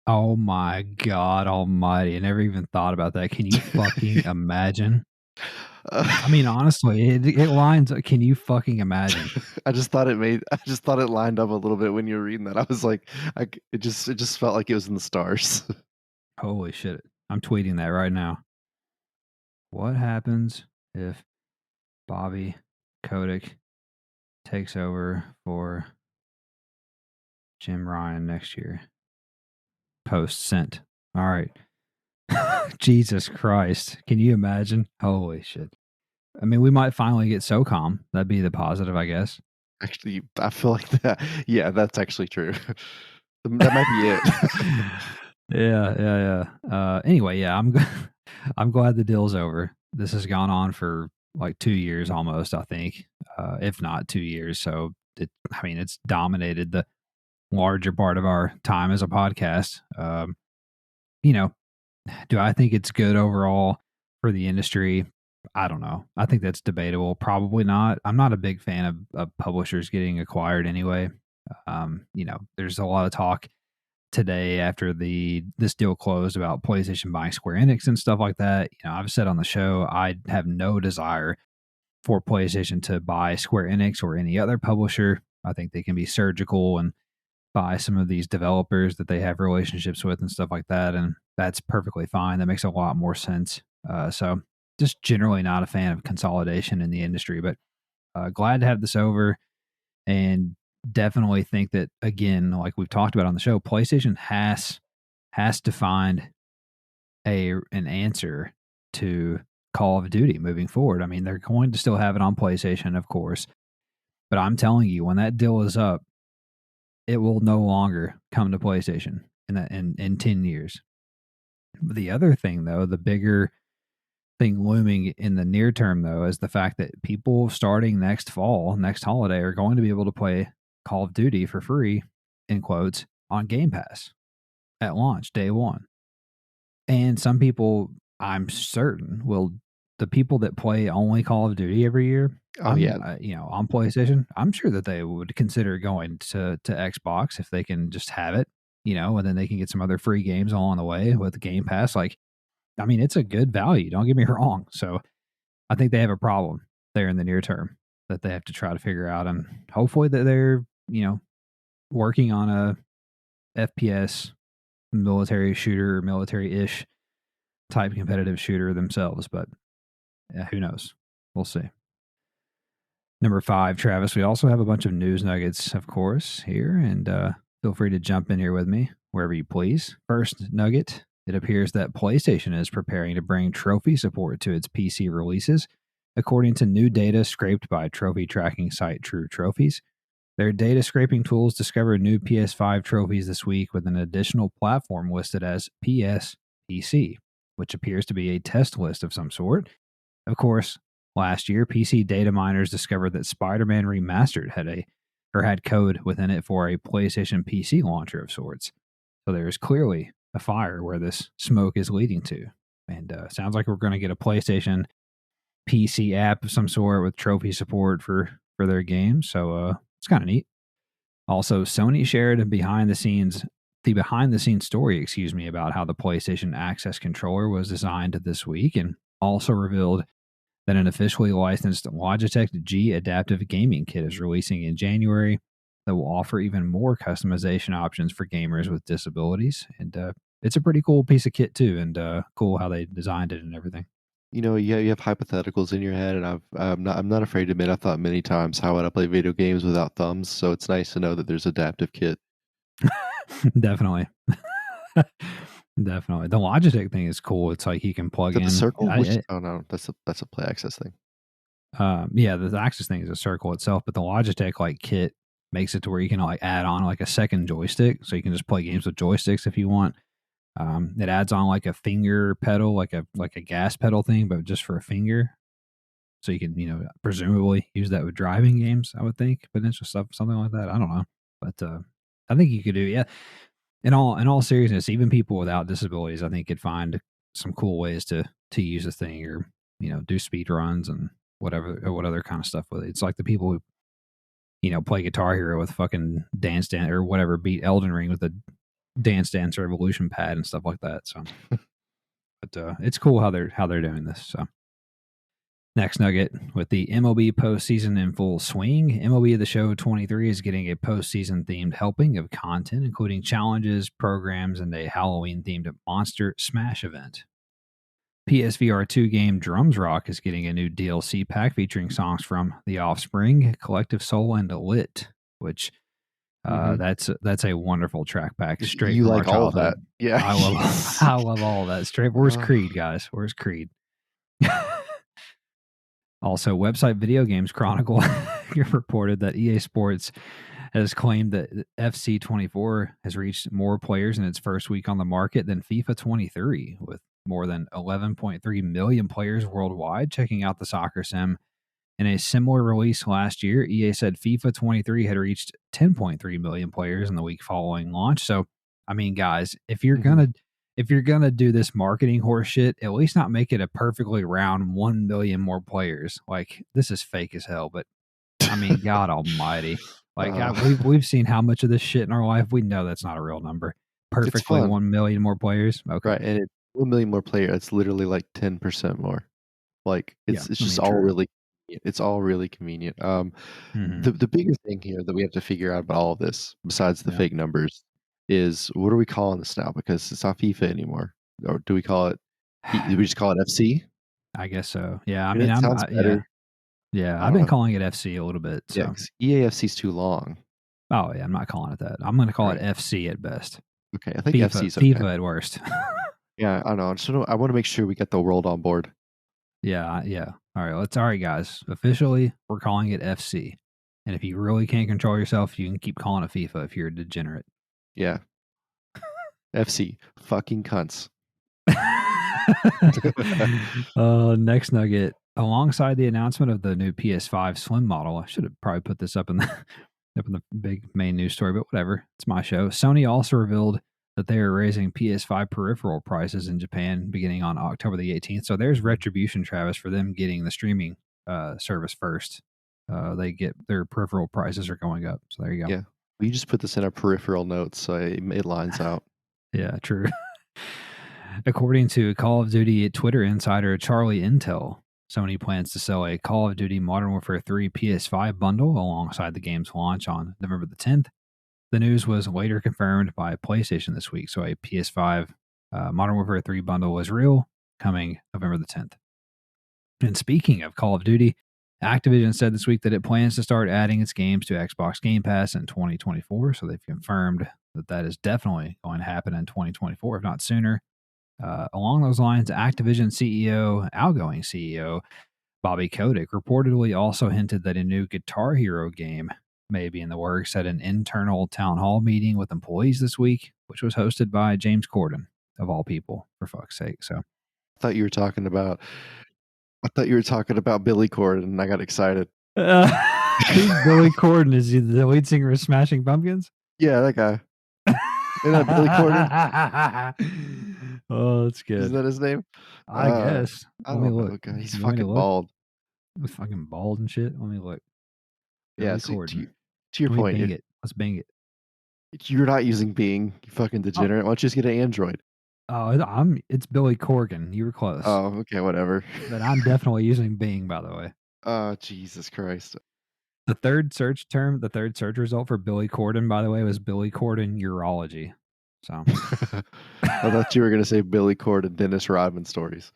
Speaker 1: Oh my God almighty. I never even thought about that. Can you fucking imagine? I mean, honestly, it lines up. Can you fucking imagine?
Speaker 2: I just thought it lined up a little bit when you were reading that. I was like, it just felt like it was in the stars.
Speaker 1: Holy shit. I'm tweeting that right now. What happens if Bobby Kotick takes over for Jim Ryan next year? Post sent. All right. Jesus Christ. Can you imagine? Holy shit. I mean, we might finally get SOCOM. That'd be the positive, I guess.
Speaker 2: Actually, I feel like that. Yeah, that's actually true. That might be
Speaker 1: it. Yeah. Anyway, yeah, I'm glad the deal's over. This has gone on for like 2 years almost, I think, if not 2 years. So it's dominated the larger part of our time as a podcast. Do I think it's good overall for the industry? I don't know. I think that's debatable. Probably not. I'm not a big fan of publishers getting acquired anyway. There's a lot of talk today after this deal closed about PlayStation buying Square Enix and stuff like that. I've said on the show I have no desire for PlayStation to buy Square Enix or any other publisher. I think they can be surgical and buy some of these developers that they have relationships with and stuff like that, and that's perfectly fine. That makes a lot more sense. So just generally not a fan of consolidation in the industry, but glad to have this over, and definitely think that, again, like we've talked about on the show, PlayStation has to find an answer to Call of Duty moving forward. I mean, they're going to still have it on PlayStation, of course, but I'm telling you, when that deal is up, it will no longer come to PlayStation in 10 years. But the other thing, though, the bigger thing looming in the near term, though, is the fact that people starting next fall, next holiday, are going to be able to play Call of Duty for free, in quotes, on Game Pass at launch, day one. And some people, I'm certain, the people that play only Call of Duty every year, on PlayStation, I'm sure that they would consider going to Xbox if they can just have it, and then they can get some other free games along the way with Game Pass. Like, I mean, it's a good value. Don't get me wrong. So I think they have a problem there in the near term that they have to try to figure out, and hopefully that they're, working on a FPS military shooter, military-ish type competitive shooter themselves. But yeah, who knows? We'll see. Number 5, Travis, we also have a bunch of news nuggets, of course, here, and feel free to jump in here with me wherever you please. First nugget, it appears that PlayStation is preparing to bring trophy support to its PC releases. According to new data scraped by trophy tracking site True Trophies, their data scraping tools discovered new PS5 trophies this week with an additional platform listed as PS PC, which appears to be a test list of some sort. Of course, last year, PC data miners discovered that Spider-Man Remastered had code within it for a PlayStation PC launcher of sorts. So there is clearly a fire where this smoke is leading to. And sounds like we're going to get a PlayStation PC app of some sort with trophy support for their games. So it's kind of neat. Also, Sony shared the behind the scenes story, about how the PlayStation Access controller was designed this week, and also revealed that an officially licensed Logitech G adaptive gaming kit is releasing in January that will offer even more customization options for gamers with disabilities. And it's a pretty cool piece of kit too, and cool how they designed it and everything.
Speaker 2: You have hypotheticals in your head, and I'm not afraid to admit I've thought many times, how would I play video games without thumbs? So it's nice to know that there's adaptive kit.
Speaker 1: Definitely. Definitely. The Logitech thing is cool. It's like you can plug in
Speaker 2: the circle. Oh no, that's a Play Access thing.
Speaker 1: Yeah, the Access thing is a circle itself, but the Logitech kit makes it to where you can add on a second joystick, so you can just play games with joysticks if you want. It adds on a finger pedal, like a gas pedal thing, but just for a finger. So you can, presumably use that with driving games, I would think, potential stuff, something like that. I don't know. But I think you could do, yeah. In all seriousness, even people without disabilities, I think, could find some cool ways to use a thing, or, do speed runs and what other kind of stuff with it. It's like the people who, play Guitar Hero with fucking Dance Dance or whatever, beat Elden Ring with a Dance Dance Revolution pad and stuff like that. So, but it's cool how they're doing this. So, next nugget, with the MLB postseason in full swing, MLB The Show 23 is getting a postseason themed helping of content, including challenges, programs, and a Halloween themed Monster Smash event. PSVR 2 game Drums Rock is getting a new DLC pack featuring songs from The Offspring, Collective Soul, and Lit, which that's a wonderful track pack. Straight
Speaker 2: you
Speaker 1: from
Speaker 2: like
Speaker 1: our
Speaker 2: all of that. Yeah.
Speaker 1: I love all of that. Straight. Where's Creed, guys? Where's Creed? Also, website Video Games Chronicle reported that EA Sports has claimed that FC 24 has reached more players in its first week on the market than FIFA 23, with more than 11.3 million players worldwide checking out the soccer sim. In a similar release last year, EA said FIFA 23 had reached 10.3 million players in the week following launch. So, I mean, guys, if you're gonna do this marketing horse shit, at least not make it a perfectly round 1 million more players. Like, this is fake as hell, but I mean, God Almighty! We've seen how much of this shit in our life. We know that's not a real number. Perfectly 1 million more players. Okay,
Speaker 2: right, and 1 million more players. It's literally 10% more. It's just all
Speaker 1: true.
Speaker 2: really It's all really convenient.
Speaker 1: Mm-hmm.
Speaker 2: The bigger thing here that we have to figure out about all of this, besides the
Speaker 1: Yeah.
Speaker 2: fake numbers, is what are we calling this now? Because it's not FIFA anymore. Or do we call it do we just call it FC?
Speaker 1: I guess so. Yeah. I
Speaker 2: And
Speaker 1: mean,
Speaker 2: it sounds
Speaker 1: yeah.
Speaker 2: better.
Speaker 1: Yeah.
Speaker 2: I
Speaker 1: I've
Speaker 2: don't
Speaker 1: been
Speaker 2: know.
Speaker 1: calling it FC a little bit.
Speaker 2: Yeah,
Speaker 1: So,
Speaker 2: 'cause EAFC's too long.
Speaker 1: oh, yeah. I'm not calling it that. I'm going to call it
Speaker 2: Right.
Speaker 1: FC at best.
Speaker 2: Okay, I think FC is okay.
Speaker 1: FIFA at worst.
Speaker 2: Yeah, I don't know. I wanna make sure we get the world on board.
Speaker 1: Yeah. Yeah. All right, guys. Officially, we're calling it FC. And if you really can't control yourself, you can keep calling it FIFA if you're a degenerate.
Speaker 2: Yeah. FC. Fucking cunts.
Speaker 1: Next nugget. Alongside the announcement of the new PS5 Slim model, I should have probably put this up in the up in the big main news story, but whatever. It's my show. Sony also revealed that they are raising PS5 peripheral prices in Japan beginning on October the 18th. So there's retribution, Travis, for them getting the streaming service first. They get their peripheral prices are going up. So there you go.
Speaker 2: Yeah. We just put this in our peripheral notes so it lines out.
Speaker 1: Yeah, true. According to Call of Duty Twitter insider Charlie Intel, Sony plans to sell a Call of Duty Modern Warfare 3 PS5 bundle alongside the game's launch on November the 10th. The news was later confirmed by PlayStation this week, so a PS5 Modern Warfare 3 bundle was real, coming November the 10th. And speaking of Call of Duty, Activision said this week that it plans to start adding its games to Xbox Game Pass in 2024, so they've confirmed that that is definitely going to happen in 2024, if not sooner. Along those lines, Activision outgoing CEO, Bobby Kotick, reportedly also hinted that a new Guitar Hero game may be in the works at an internal town hall meeting with employees this week, which was hosted by James Corden, of all people, for fuck's sake. So,
Speaker 2: Thought you were talking about I thought you were talking about Billy Corden, and I got excited.
Speaker 1: who's Billy Corden? Is he the lead singer of Smashing Pumpkins?
Speaker 2: Yeah, that guy. Isn't that Billy Corden?
Speaker 1: Oh, that's good.
Speaker 2: Isn't that his name?
Speaker 1: I guess.
Speaker 2: I
Speaker 1: Let me
Speaker 2: don't
Speaker 1: look.
Speaker 2: know, guy. He's
Speaker 1: You want me to
Speaker 2: fucking
Speaker 1: look?
Speaker 2: bald.
Speaker 1: He's fucking bald and shit. Let me look.
Speaker 2: Yeah,
Speaker 1: Billy
Speaker 2: so
Speaker 1: Corden.
Speaker 2: to your
Speaker 1: Let me
Speaker 2: point,
Speaker 1: Bing it. Let's Bing it.
Speaker 2: you're not using Bing, you fucking degenerate. Why don't you just get an Android?
Speaker 1: It's Billy Corgan. You were close.
Speaker 2: Oh, okay, whatever.
Speaker 1: But I'm definitely using Bing, by the way.
Speaker 2: Oh, Jesus Christ.
Speaker 1: The third search result for Billy Corden, by the way, was Billy Corden urology. So
Speaker 2: I thought you were gonna say Billy Corden Dennis Rodman stories.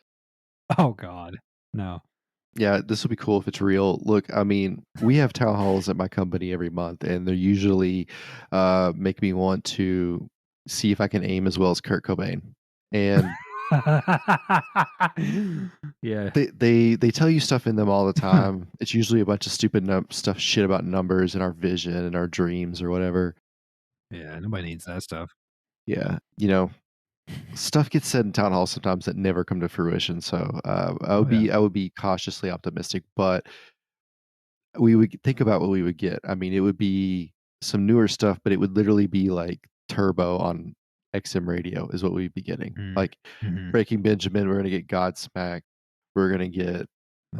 Speaker 1: oh God. No.
Speaker 2: Yeah, this would be cool if it's real. Look, I mean, we have town halls at my company every month, and they usually make me want to see if I can aim as well as Kurt Cobain. And
Speaker 1: yeah.
Speaker 2: they tell you stuff in them all the time. It's usually a bunch of stupid stuff, shit about numbers and our vision and our dreams or whatever.
Speaker 1: Yeah, nobody needs that stuff.
Speaker 2: Yeah, stuff gets said in town hall sometimes that never come to fruition. So I would be cautiously optimistic, but we would think about what we would get. I mean, it would be some newer stuff, but it would literally be like Turbo on XM radio is what we'd be getting. Like Breaking Benjamin, we're gonna get Godsmack, we're gonna get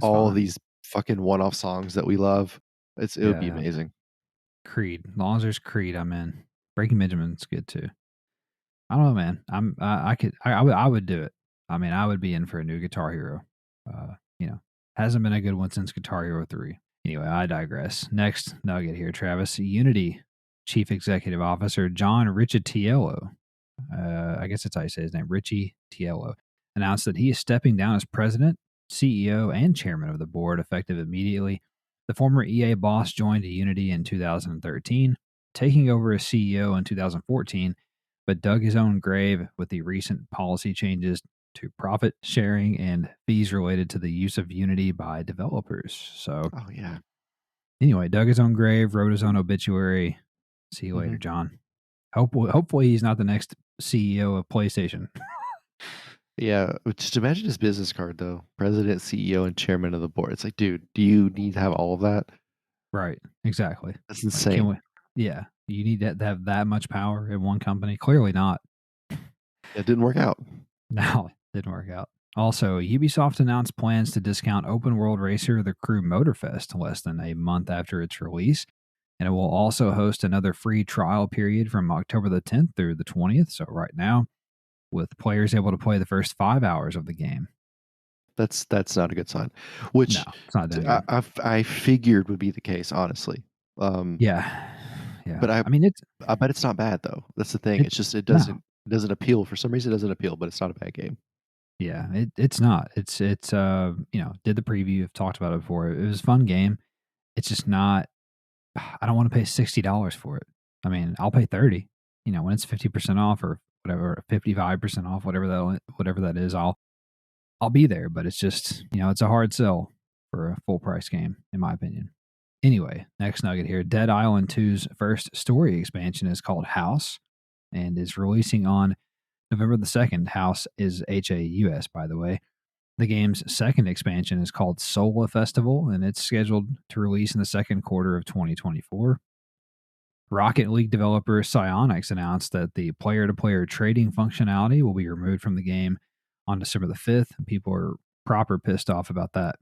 Speaker 2: all of these fucking one-off songs that we love. It would be amazing.
Speaker 1: Creed, as long as there's Creed, I'm in. Breaking Benjamin's good too. I don't know, man. I would do it. I mean, I would be in for a new Guitar Hero. Hasn't been a good one since Guitar Hero 3. Anyway, I digress. Next nugget here, Travis. Unity Chief Executive Officer John Riccitiello, I guess that's how you say his name, Richie Tiello, announced that he is stepping down as president, CEO, and chairman of the board effective immediately. The former EA boss joined Unity in 2013, taking over as CEO in 2014, but dug his own grave with the recent policy changes to profit sharing and fees related to the use of Unity by developers. So,
Speaker 2: oh yeah.
Speaker 1: Anyway, dug his own grave, wrote his own obituary. See you later, John. Hopefully, he's not the next CEO of PlayStation.
Speaker 2: Yeah, just imagine his business card though: president, CEO, and chairman of the board. It's like, dude, do you need to have all of that?
Speaker 1: Right. Exactly.
Speaker 2: That's insane.
Speaker 1: Like, yeah. You need to have that much power in one company? Clearly not.
Speaker 2: It didn't work out.
Speaker 1: No, it didn't work out. Also, Ubisoft announced plans to discount open world racer The Crew Motorfest less than a month after its release. And it will also host another free trial period from October the 10th through the 20th. So right now, with players able to play the first 5 hours of the game.
Speaker 2: That's not a good sign, which
Speaker 1: No, it's not doing good.
Speaker 2: I figured would be the case, honestly.
Speaker 1: Yeah. Yeah.
Speaker 2: But
Speaker 1: I mean,
Speaker 2: I bet it's not bad though. That's the thing. It's
Speaker 1: it's
Speaker 2: just
Speaker 1: no.
Speaker 2: it doesn't appeal. For some reason, it doesn't appeal, but it's not a bad game.
Speaker 1: Yeah, it's not. It's did the preview, I've talked about it before. It was a fun game. It's just not. I don't want to pay $60 for it. I mean, I'll pay 30. When it's 50% off or whatever, 55% off, whatever that is, I'll be there. But it's just, it's a hard sell for a full price game, in my opinion. Anyway, next nugget here. Dead Island 2's first story expansion is called House and is releasing on November the 2nd. House is HAUS, by the way. The game's second expansion is called Sola Festival, and it's scheduled to release in the second quarter of 2024. Rocket League developer Psyonix announced that the player-to-player trading functionality will be removed from the game on December the 5th. And people are proper pissed off about that,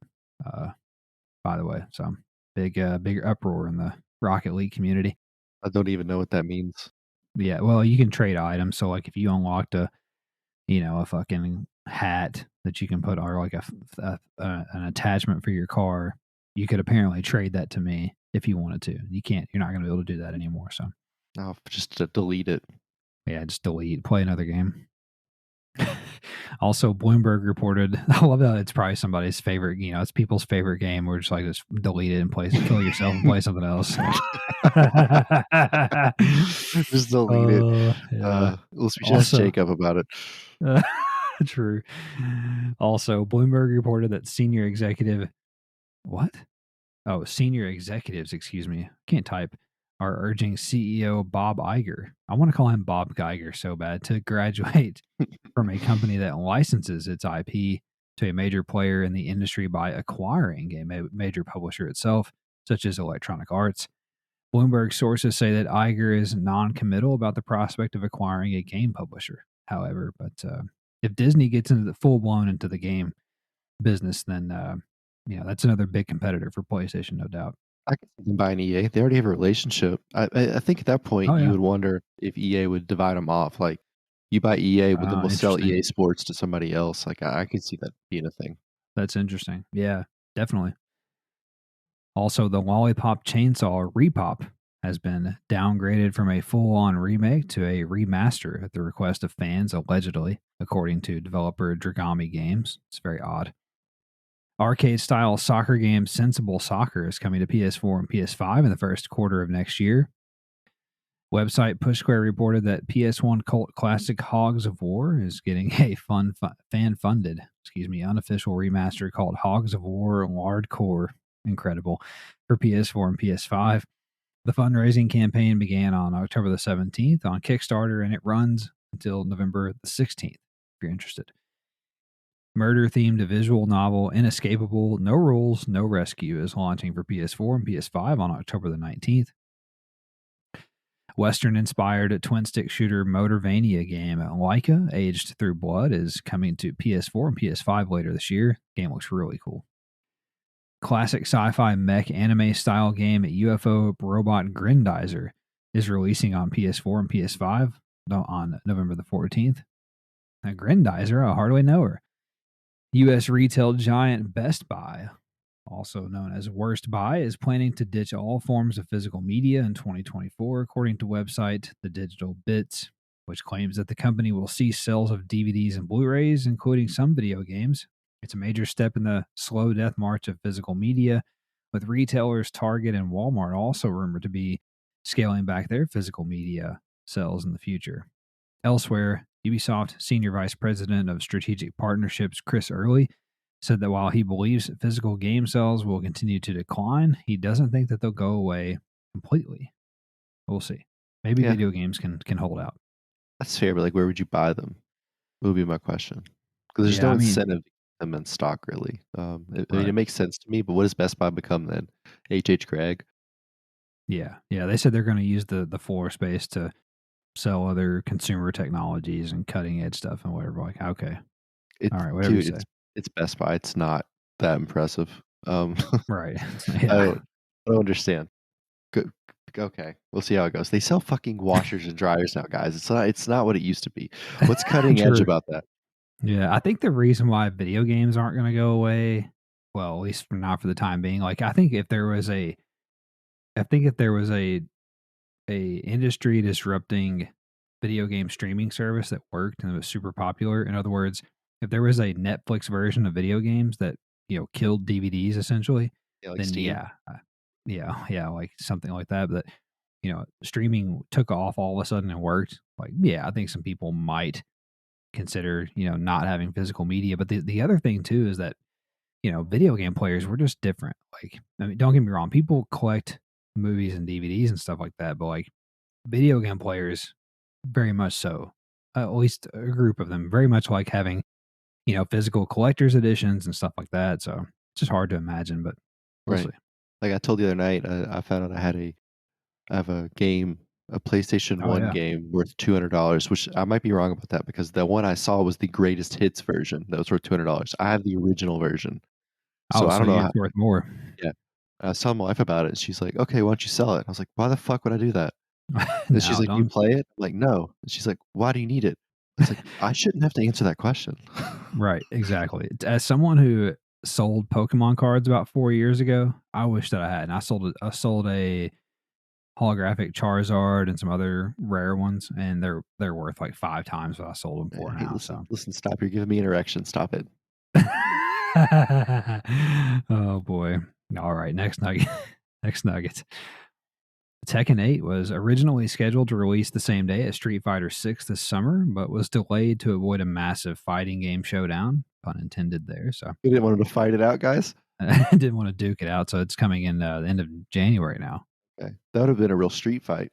Speaker 1: by the way. So big uproar in the Rocket League community.
Speaker 2: I don't even know what that means.
Speaker 1: Yeah, well, you can trade items. So, like, if you unlocked a fucking hat that you can put, or like an attachment for your car, you could apparently trade that to me if you wanted to. You can't. You're not going to be able to do that anymore. So,
Speaker 2: Oh, just to delete it.
Speaker 1: yeah, just delete. Play another game. Also, Bloomberg reported. I love that it's probably somebody's favorite. It's people's favorite game. We're just like, just delete it and kill yourself and play something else.
Speaker 2: Just delete it.
Speaker 1: Yeah.
Speaker 2: We should ask Jacob about it.
Speaker 1: True. Also, Bloomberg reported that senior executives, excuse me, can't type, are urging CEO Bob Iger. I want to call him Bob Geiger so bad, to graduate from a company that licenses its IP to a major player in the industry by acquiring a major publisher itself, such as Electronic Arts. Bloomberg sources say that Iger is non-committal about the prospect of acquiring a game publisher. However, but if Disney gets into into the game business, then that's another big competitor for PlayStation, no doubt.
Speaker 2: I can see them buying EA. They already have a relationship. I think at that point you would wonder if EA would divide them off. Like, you buy EA, but then we'll sell EA Sports to somebody else. Like, I can see that being a thing.
Speaker 1: That's interesting. Yeah, definitely. Also, the Lollipop Chainsaw Repop has been downgraded from a full-on remake to a remaster at the request of fans, allegedly, according to developer Dragami Games. It's very odd. Arcade-style soccer game Sensible Soccer is coming to PS4 and PS5 in the first quarter of next year. Website Push Square reported that PS1 cult classic Hogs of War is getting a fan-funded, unofficial remaster called Hogs of War Hardcore. Incredible, for PS4 and PS5. The fundraising campaign began on October the 17th on Kickstarter, and it runs until November the 16th, if you're interested. Murder-themed visual novel Inescapable No Rules, No Rescue is launching for PS4 and PS5 on October the 19th. Western-inspired twin-stick shooter Motorvania game Laika, Aged Through Blood, is coming to PS4 and PS5 later this year. The game looks really cool. Classic sci-fi mech anime-style game UFO Robot Grindizer is releasing on PS4 and PS5 on November the 14th. Now, Grindizer, I hardly know her. U.S. retail giant Best Buy, also known as Worst Buy, is planning to ditch all forms of physical media in 2024, according to website The Digital Bits, which claims that the company will cease sales of DVDs and Blu-rays, including some video games. It's a major step in the slow death march of physical media, with retailers Target and Walmart also rumored to be scaling back their physical media sales in the future. Elsewhere, Ubisoft Senior Vice President of Strategic Partnerships Chris Early said that while he believes physical game sales will continue to decline, he doesn't think that they'll go away completely. We'll see. Maybe video games can hold out.
Speaker 2: That's fair, but like, where would you buy them? Would be my question. Because there's no incentive to get them in stock, really. I mean, it makes sense to me, but what does Best Buy become then? H.H. Gregg?
Speaker 1: Yeah. They said they're going to use the floor space to sell other consumer technologies and cutting edge stuff and whatever. Like, okay, all right, whatever you say.
Speaker 2: It's Best Buy. It's not that impressive.
Speaker 1: Right.
Speaker 2: I don't understand. Good. Okay, we'll see how it goes. They sell fucking washers and dryers now, guys. It's not what it used to be. What's cutting edge about that?
Speaker 1: Yeah, I think the reason why video games aren't gonna go away, well, at least for not for the time being, like, I think if there was a industry disrupting video game streaming service that worked and it was super popular, in other words, if there was a Netflix version of video games that, killed DVDs essentially,
Speaker 2: Yeah, like
Speaker 1: then
Speaker 2: Steam.
Speaker 1: yeah, like something like that, but, streaming took off all of a sudden and worked, like, yeah, I think some people might consider, not having physical media. But the other thing too is that, video game players were just different. Like, I mean, don't get me wrong, people collect movies and DVDs and stuff like that, but like video game players, very much so. At least a group of them, very much like having, physical collector's editions and stuff like that. So it's just hard to imagine, but we'll see.
Speaker 2: Right. Like I told you the other night, I found out I have a game, a PlayStation
Speaker 1: Oh
Speaker 2: 1
Speaker 1: yeah.
Speaker 2: game worth $200, which I might be wrong about that because the one I saw was the greatest hits version that was worth $200. I have the original version. So
Speaker 1: Oh,
Speaker 2: I
Speaker 1: so
Speaker 2: don't know
Speaker 1: it's
Speaker 2: how.
Speaker 1: worth more.
Speaker 2: Yeah. I was telling my wife about it, and she's like, "Okay, why don't you sell it?" I was like, "Why the fuck would I do that?" And she's
Speaker 1: Now,
Speaker 2: like, "Do you
Speaker 1: don't.
Speaker 2: play it?" I'm like, "No." And she's like, "Why do you need it?" It's like, I shouldn't have to answer that question.
Speaker 1: Right, exactly. As someone who sold Pokemon cards about 4 years ago, I wish that I had. And I sold a holographic Charizard and some other rare ones, and they're worth like 5 times what I sold them for
Speaker 2: Hey,
Speaker 1: now,
Speaker 2: listen,
Speaker 1: so.
Speaker 2: listen, stop. You're giving me an erection. Stop it.
Speaker 1: Oh, boy. Alright, next nugget. Next nugget. Tekken 8 was originally scheduled to release the same day as Street Fighter 6 this summer, but was delayed to avoid a massive fighting game showdown, pun intended there, so.
Speaker 2: You didn't want him to fight it out, guys?
Speaker 1: I didn't wanna duke it out, so it's coming in, the end of January now.
Speaker 2: Okay. That would have been a real street fight.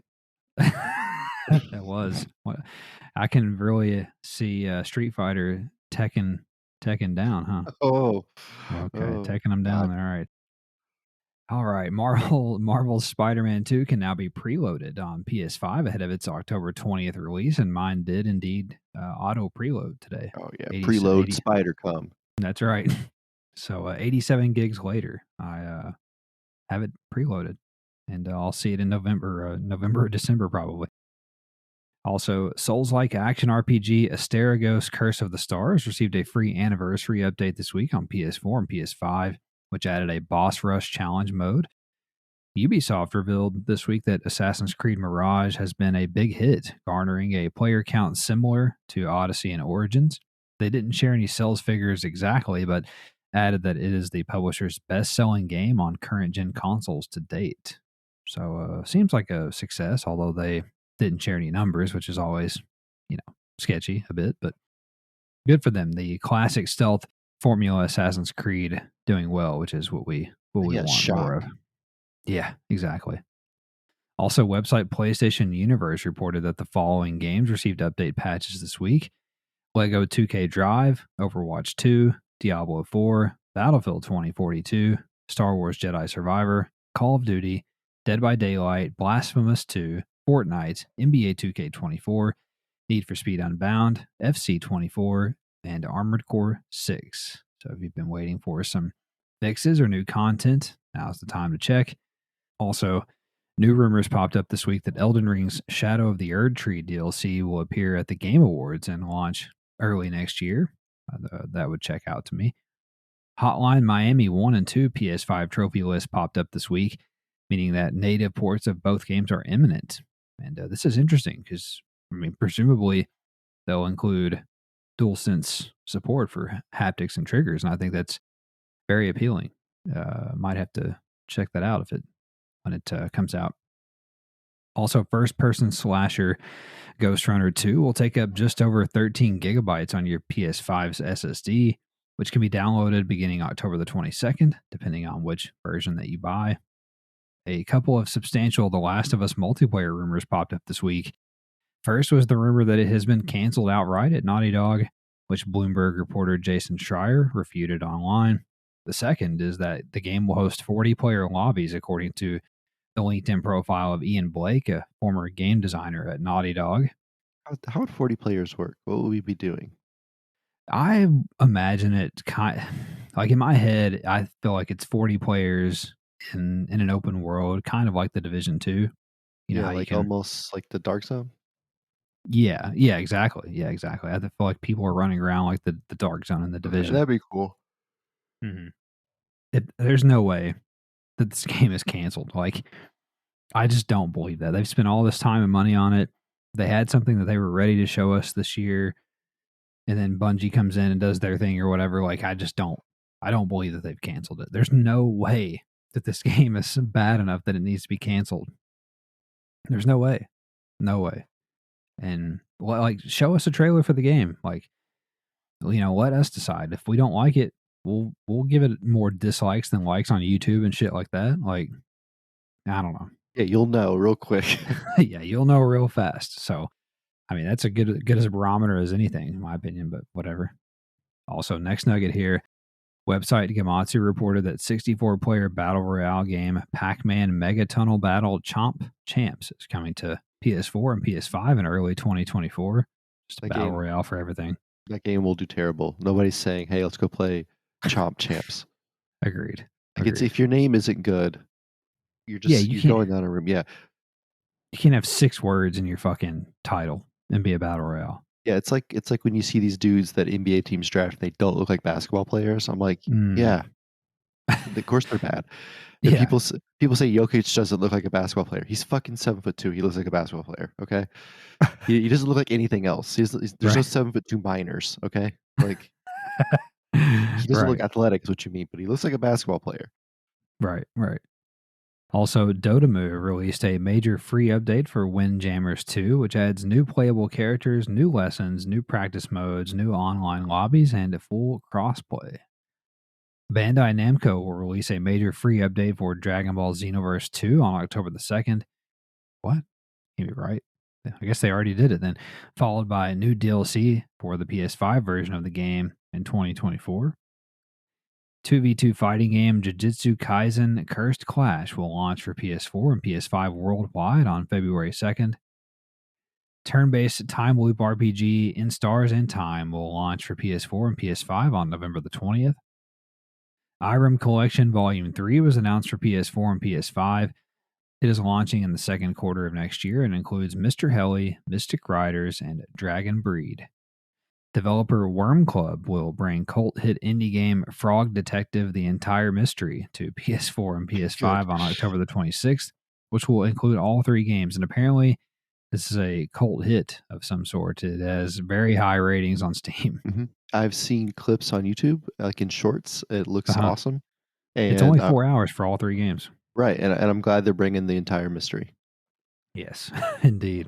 Speaker 1: That was. What I can really see, Street Fighter Tekken down, huh?
Speaker 2: Oh.
Speaker 1: Okay,
Speaker 2: Oh,
Speaker 1: taking them
Speaker 2: God.
Speaker 1: down, alright. Alright, Marvel's Spider-Man 2 can now be preloaded on PS5 ahead of its October 20th release, and mine did indeed, auto preload today.
Speaker 2: Oh, yeah.
Speaker 1: 80
Speaker 2: Preload
Speaker 1: 80
Speaker 2: spider come.
Speaker 1: That's right. So, 87 gigs later, I, have it preloaded, and I'll see it in November or December probably. Also, Souls-like action RPG Asterigos Curse of the Stars received a free anniversary update this week on PS4 and PS5, which added a boss rush challenge mode. Ubisoft revealed this week that Assassin's Creed Mirage has been a big hit, garnering a player count similar to Odyssey and Origins. They didn't share any sales figures exactly, but added that it is the publisher's best selling game on current gen consoles to date. So, seems like a success, although they didn't share any numbers, which is always, sketchy a bit, but good for them. The classic stealth formula Assassin's Creed doing well, which is what we
Speaker 2: Yeah,
Speaker 1: want
Speaker 2: shock.
Speaker 1: more of. Yeah, exactly. Also, website PlayStation Universe reported that the following games received update patches this week: Lego 2K Drive, Overwatch 2, Diablo 4, Battlefield 2042, Star Wars Jedi Survivor, Call of Duty, Dead by Daylight, Blasphemous 2, Fortnite, NBA 2K24, Need for Speed Unbound, FC24, and Armored Core 6. So if you've been waiting for some fixes or new content, now's the time to check. Also, new rumors popped up this week that Elden Ring's Shadow of the Erd Tree DLC will appear at the Game Awards and launch early next year. That would check out to me. Hotline Miami 1 and 2 PS5 trophy list popped up this week, meaning that native ports of both games are imminent. And this is interesting because, I mean, presumably they'll include DualSense support for haptics and triggers. And I think that's very appealing. Might have to check that out when it comes out. Also, first person slasher Ghost Runner 2 will take up just over 13 gigabytes on your PS5's SSD, which can be downloaded beginning October the 22nd, depending on which version that you buy. A couple of substantial The Last of Us multiplayer rumors popped up this week. First was the rumor that it has been canceled outright at Naughty Dog, which Bloomberg reporter Jason Schreier refuted online. The second is that the game will host 40 player lobbies, according to the LinkedIn profile of Ian Blake, a former game designer at Naughty Dog.
Speaker 2: How would 40 players work? What would we be doing?
Speaker 1: I imagine it like in my head, I feel like it's 40 players in an open world, kind of like the Division 2. You know
Speaker 2: Yeah,
Speaker 1: how you
Speaker 2: like
Speaker 1: can.
Speaker 2: almost like the Dark Zone?
Speaker 1: Yeah, exactly. I feel like people are running around like the Dark Zone in the
Speaker 2: Okay,
Speaker 1: Division.
Speaker 2: that'd be cool.
Speaker 1: There's no way that this game is canceled. Like, I just don't believe that. They've spent all this time and money on it. They had something that they were ready to show us this year, and then Bungie comes in and does their thing or whatever. Like, I don't believe that they've canceled it. There's no way that this game is bad enough that it needs to be canceled. There's no way. No way. And like, show us a trailer for the game. Like, let us decide. If we don't like it, we'll give it more dislikes than likes on YouTube and shit like that. Like, I don't know.
Speaker 2: Yeah, you'll know real quick.
Speaker 1: Yeah, you'll know real fast. So, I mean, that's a good as a barometer as anything, in my opinion. But whatever. Also, next nugget here. Website Gamatsu reported that 64-player battle royale game Pac-Man Mega Tunnel Battle Chomp Champs is coming to PS4 and PS5 in early 2024. Just a battle royale for everything.
Speaker 2: That game will do terrible. Nobody's saying, "Hey, let's go play Chomp Champs."
Speaker 1: Agreed.
Speaker 2: Like, it's if your name isn't good, you're just you're going down a room. Yeah,
Speaker 1: you can't have 6 words in your fucking title and be a battle royale.
Speaker 2: Yeah, it's like when you see these dudes that NBA teams draft, they don't look like basketball players. I'm like, yeah, of course they're bad. And
Speaker 1: Yeah.
Speaker 2: people say Jokic doesn't look like a basketball player. He's fucking 7'2". He looks like a basketball player. Okay, he doesn't look like anything else. There's no 7'2" minors. Okay, like he doesn't look athletic, is what you mean, but he looks like a basketball player.
Speaker 1: Right. Also, Dotemu released a major free update for Windjammers 2, which adds new playable characters, new lessons, new practice modes, new online lobbies, and a full crossplay. Bandai Namco will release a major free update for Dragon Ball Xenoverse 2 on October the 2nd. What? Can't be right. I guess they already did it then. Followed by a new DLC for the PS5 version of the game in 2024. 2v2 fighting game Jujutsu Kaisen Cursed Clash will launch for PS4 and PS5 worldwide on February 2nd. Turn-based time loop RPG In Stars in Time will launch for PS4 and PS5 on November the 20th. Irem Collection Volume 3 was announced for PS4 and PS5. It is launching in the second quarter of next year and includes Mr. Heli, Mystic Riders, and Dragon Breed. Developer Worm Club will bring cult hit indie game Frog Detective: The Entire Mystery to PS4 and PS5 on October the 26th, which will include all 3 games. And apparently, this is a cult hit of some sort. It has very high ratings on Steam.
Speaker 2: Mm-hmm. I've seen clips on YouTube, like in shorts. It looks awesome. And
Speaker 1: it's only 4 hours for all 3 games.
Speaker 2: Right, and I'm glad they're bringing the entire mystery.
Speaker 1: Yes, indeed.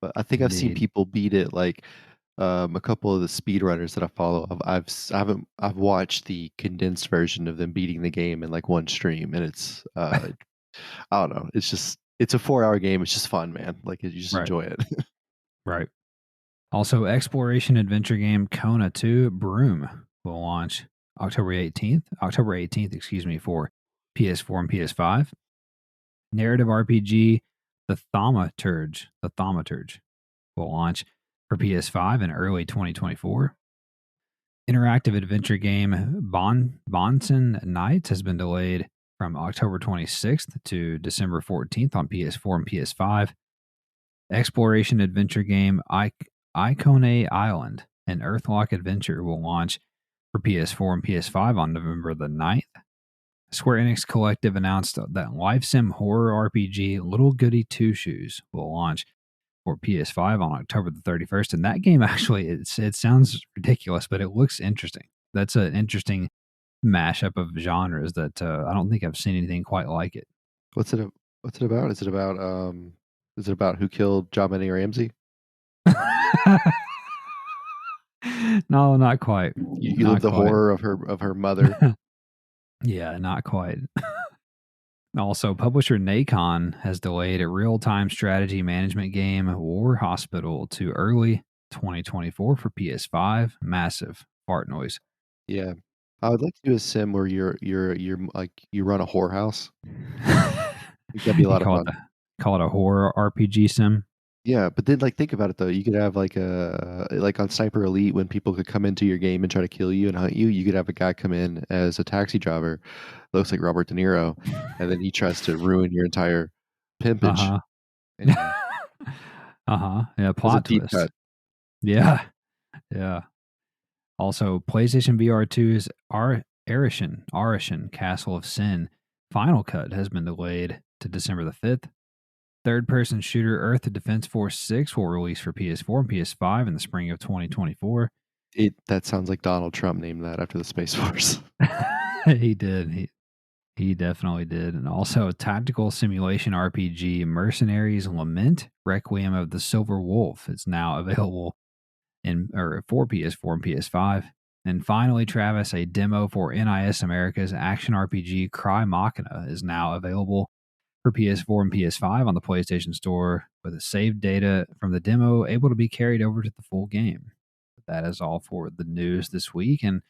Speaker 2: But I think I've seen people beat it, like a couple of the speedrunners that I follow. I've watched the condensed version of them beating the game in like one stream, and it's I don't know. It's a 4-hour game. It's just fun, man. Like you just enjoy it.
Speaker 1: Right. Also, exploration adventure game Kona 2 Broom will launch October 18th, for PS4 and PS5. Narrative RPG The Thaumaturge will launch for PS5 in early 2024. Interactive adventure game Bonson Nights has been delayed from October 26th to December 14th on PS4 and PS5. Exploration adventure game Icone Island, an Earthlock adventure, will launch for PS4 and PS5 on November the 9th. Square Enix Collective announced that life sim horror RPG Little Goody Two Shoes will launch for PS5 on October the 31st. And that game actually, it sounds ridiculous, but it looks interesting. That's an interesting mashup of genres that I don't think I've seen anything quite like it.
Speaker 2: What's it about? Is it about who killed John Benet Ramsey?
Speaker 1: No, not quite.
Speaker 2: You live the horror of her mother.
Speaker 1: Yeah, not quite. Also, publisher Nacon has delayed a real-time strategy management game War Hospital to early 2024 for PS5. Massive fart noise.
Speaker 2: Yeah, I would like to do a sim where you're like you run a whorehouse. That'd be a lot of fun.
Speaker 1: Call it a horror RPG sim.
Speaker 2: Yeah, but then think about it though. You could have like on Sniper Elite when people could come into your game and try to kill you and hunt you. You could have a guy come in as a taxi driver, looks like Robert De Niro, and then he tries to ruin your entire pimpage.
Speaker 1: Yeah,
Speaker 2: It was a
Speaker 1: plot
Speaker 2: deep
Speaker 1: twist.
Speaker 2: cut.
Speaker 1: Yeah. Yeah. Also, PlayStation VR 2's Arishan Castle of Sin final cut has been delayed to December the 5th. Third-person shooter Earth Defense Force 6 will release for PS4 and PS5 in the spring of 2024.
Speaker 2: That sounds like Donald Trump named that after the Space Force.
Speaker 1: He did. He definitely did. And also, tactical simulation RPG Mercenaries Lament Requiem of the Silver Wolf is now available for PS4 and PS5. And finally, Travis, a demo for NIS America's action RPG Cry Machina is now available for PS4 and PS5 on the PlayStation Store, with a saved data from the demo able to be carried over to the full game. That is all for the news this week, and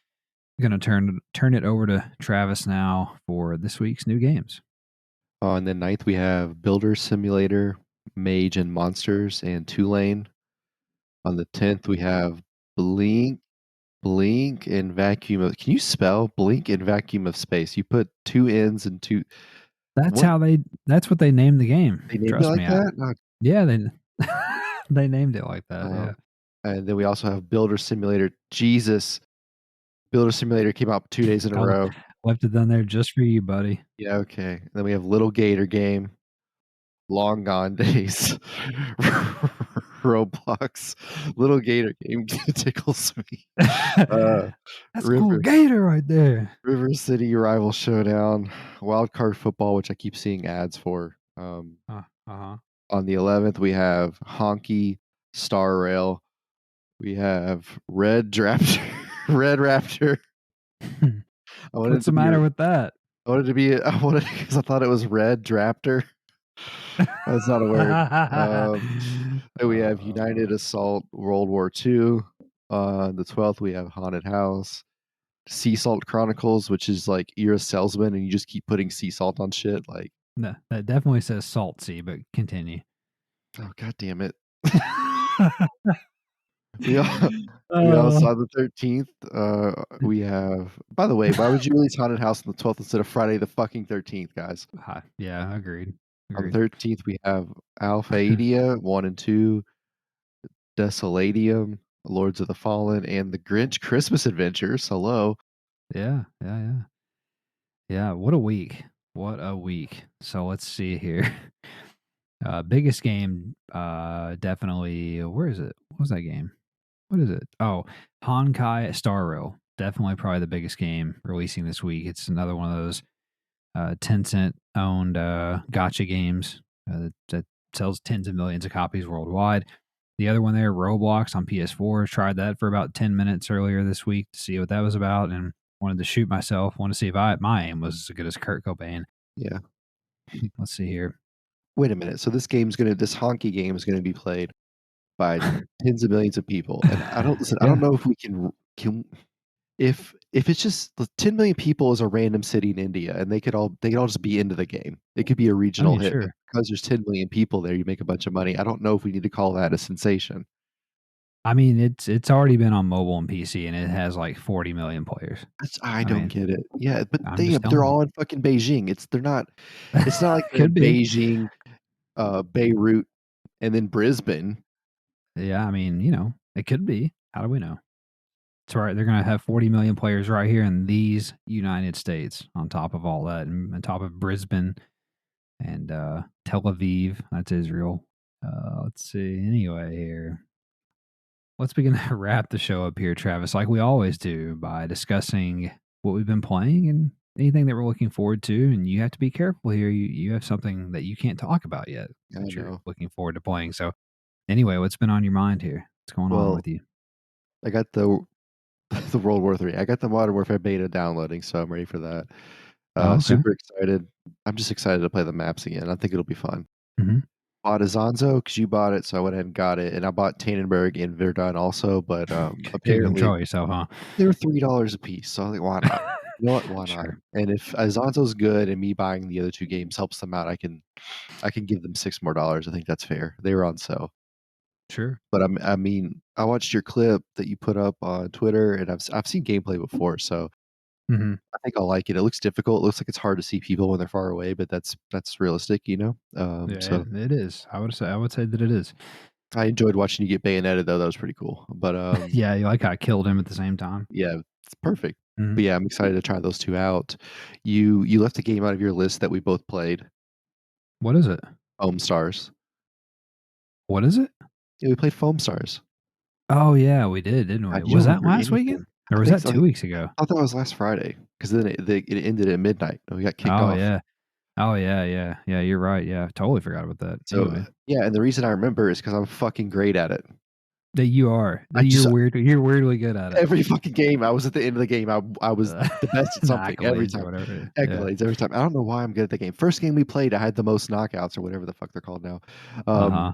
Speaker 1: I'm going to turn it over to Travis now for this week's new games.
Speaker 2: On the 9th, we have Builder Simulator, Mage and Monsters, and Tulane. On the 10th, we have Blink, and Vacuum of. Can you spell Blink and Vacuum of Space? You put two N's and two.
Speaker 1: That's
Speaker 2: What?
Speaker 1: That's what they named the game.
Speaker 2: They named it
Speaker 1: Trust
Speaker 2: like
Speaker 1: me.
Speaker 2: that?
Speaker 1: Yeah, they named it like that. Yeah.
Speaker 2: And then we also have Builder Simulator. Jesus. Builder Simulator came out 2 days in a row.
Speaker 1: Left it down there just for you, buddy.
Speaker 2: Yeah, okay. And then we have Little Gator Game, Long Gone Days, Roblox, Little Gator Game tickles me.
Speaker 1: That's a cool gator right there.
Speaker 2: River City Rival Showdown, Wild Card Football, which I keep seeing ads for. On the 11th, we have Honky, Star Rail. We have Red Raptor. Red Raptor.
Speaker 1: What's the matter with that?
Speaker 2: I wanted because I thought it was Red Raptor. That's not a word. Then we have United Assault World War II. The 12th, we have Haunted House. Sea Salt Chronicles, which is like you're a salesman and you just keep putting sea salt on shit. Like,
Speaker 1: no, that definitely says salt sea, but continue.
Speaker 2: Oh, god damn it. We also on the 13th, we have. By the way, why would you release Haunted House on the 12th instead of Friday the fucking 13th, guys?
Speaker 1: Yeah, agreed.
Speaker 2: On the 13th, we have Alpha 1 and 2, Desoladium, Lords of the Fallen, and the Grinch Christmas Adventures. Hello.
Speaker 1: Yeah. What a week. So let's see here. Biggest game, definitely. Where is it? What was that game? What is it? Oh, Honkai Star Rail. Definitely probably the biggest game releasing this week. It's another one of those Tencent owned gacha games that sells tens of millions of copies worldwide. The other one there, Roblox on PS4, tried that for about 10 minutes earlier this week to see what that was about, and wanted to shoot myself. Want to see if my aim was as good as Kurt Cobain.
Speaker 2: Yeah.
Speaker 1: Let's see here.
Speaker 2: Wait a minute. So this honky game is gonna be played by tens of millions of people, and I don't know if we can if it's just 10 million people is a random city in India, and they could all just be into the game. It could be a regional hit.
Speaker 1: Sure.
Speaker 2: Because there's 10 million people there, you make a bunch of money. I don't know if we need to call that a sensation.
Speaker 1: I mean, it's already been on mobile and PC, and it has like 40 million players.
Speaker 2: I don't get it. Yeah, but they're all in fucking Beijing. It's not like
Speaker 1: Could be.
Speaker 2: Beijing, Beirut, and then Brisbane.
Speaker 1: Yeah, I mean, it could be. How do we know? It's right. They're going to have 40 million players right here in these United States on top of all that, and on top of Brisbane and Tel Aviv. That's Israel. Let's see. Anyway, here. Let's begin to wrap the show up here, Travis, like we always do, by discussing what we've been playing and anything that we're looking forward to. And you have to be careful here. You have something that you can't talk about yet that you're looking forward to playing. So anyway, what's been on your mind here? What's going on with you?
Speaker 2: I got the World War III. I got the Modern Warfare beta downloading, so I'm ready for that.
Speaker 1: Okay.
Speaker 2: Super excited. I'm just excited to play the maps again. I think it'll be fun.
Speaker 1: Mm-hmm.
Speaker 2: Bought Azanzo because you bought it, so I went ahead and got it. And I bought Tannenberg and Verdun also, but apparently
Speaker 1: control yourself, huh?
Speaker 2: They were $3 a piece, so I was like, why not? You know what? Why not? And if Azanzo's good and me buying the other two games helps them out, I can give them $6 more. I think that's fair. They were on sale.
Speaker 1: Sure.
Speaker 2: But I mean, I watched your clip that you put up on Twitter, and I've seen gameplay before, so
Speaker 1: mm-hmm.
Speaker 2: I think I'll like it. It looks difficult. It looks like it's hard to see people when they're far away, but that's realistic,
Speaker 1: Yeah, so it is. I would say that it is.
Speaker 2: I enjoyed watching you get bayoneted though. That was pretty cool. But
Speaker 1: Yeah, you like I killed him at the same time.
Speaker 2: yeah, it's perfect.
Speaker 1: Mhm.
Speaker 2: But yeah, I'm excited to try those 2 out. You left a game out of your list that we both played,
Speaker 1: What is it?
Speaker 2: Foam Stars.
Speaker 1: What is it?
Speaker 2: Yeah, we played Foam Stars.
Speaker 1: Oh, yeah, we did, didn't we?
Speaker 2: God, you don't
Speaker 1: Was that
Speaker 2: remember
Speaker 1: last weekend?
Speaker 2: anything.
Speaker 1: Or
Speaker 2: I
Speaker 1: was
Speaker 2: think
Speaker 1: that
Speaker 2: so.
Speaker 1: 2 weeks ago?
Speaker 2: I thought that was last Friday because then it ended at midnight and we got kicked
Speaker 1: Oh,
Speaker 2: off.
Speaker 1: yeah. Oh, yeah, yeah. Yeah, you're right, yeah, totally forgot about that.
Speaker 2: So,
Speaker 1: Anyway,
Speaker 2: yeah, and the reason I remember is because 'cause I'm fucking great at it.
Speaker 1: that you are.
Speaker 2: I
Speaker 1: That
Speaker 2: just
Speaker 1: you're weirdly good at it.
Speaker 2: every fucking game, I was at the end of the game, I was the best at
Speaker 1: The
Speaker 2: something every
Speaker 1: accolades or
Speaker 2: time.
Speaker 1: whatever. Yeah.
Speaker 2: Accolades every time. I don't know why I'm good at the game. First game we played, I had the most knockouts or whatever the fuck they're called now.
Speaker 1: Uh-huh.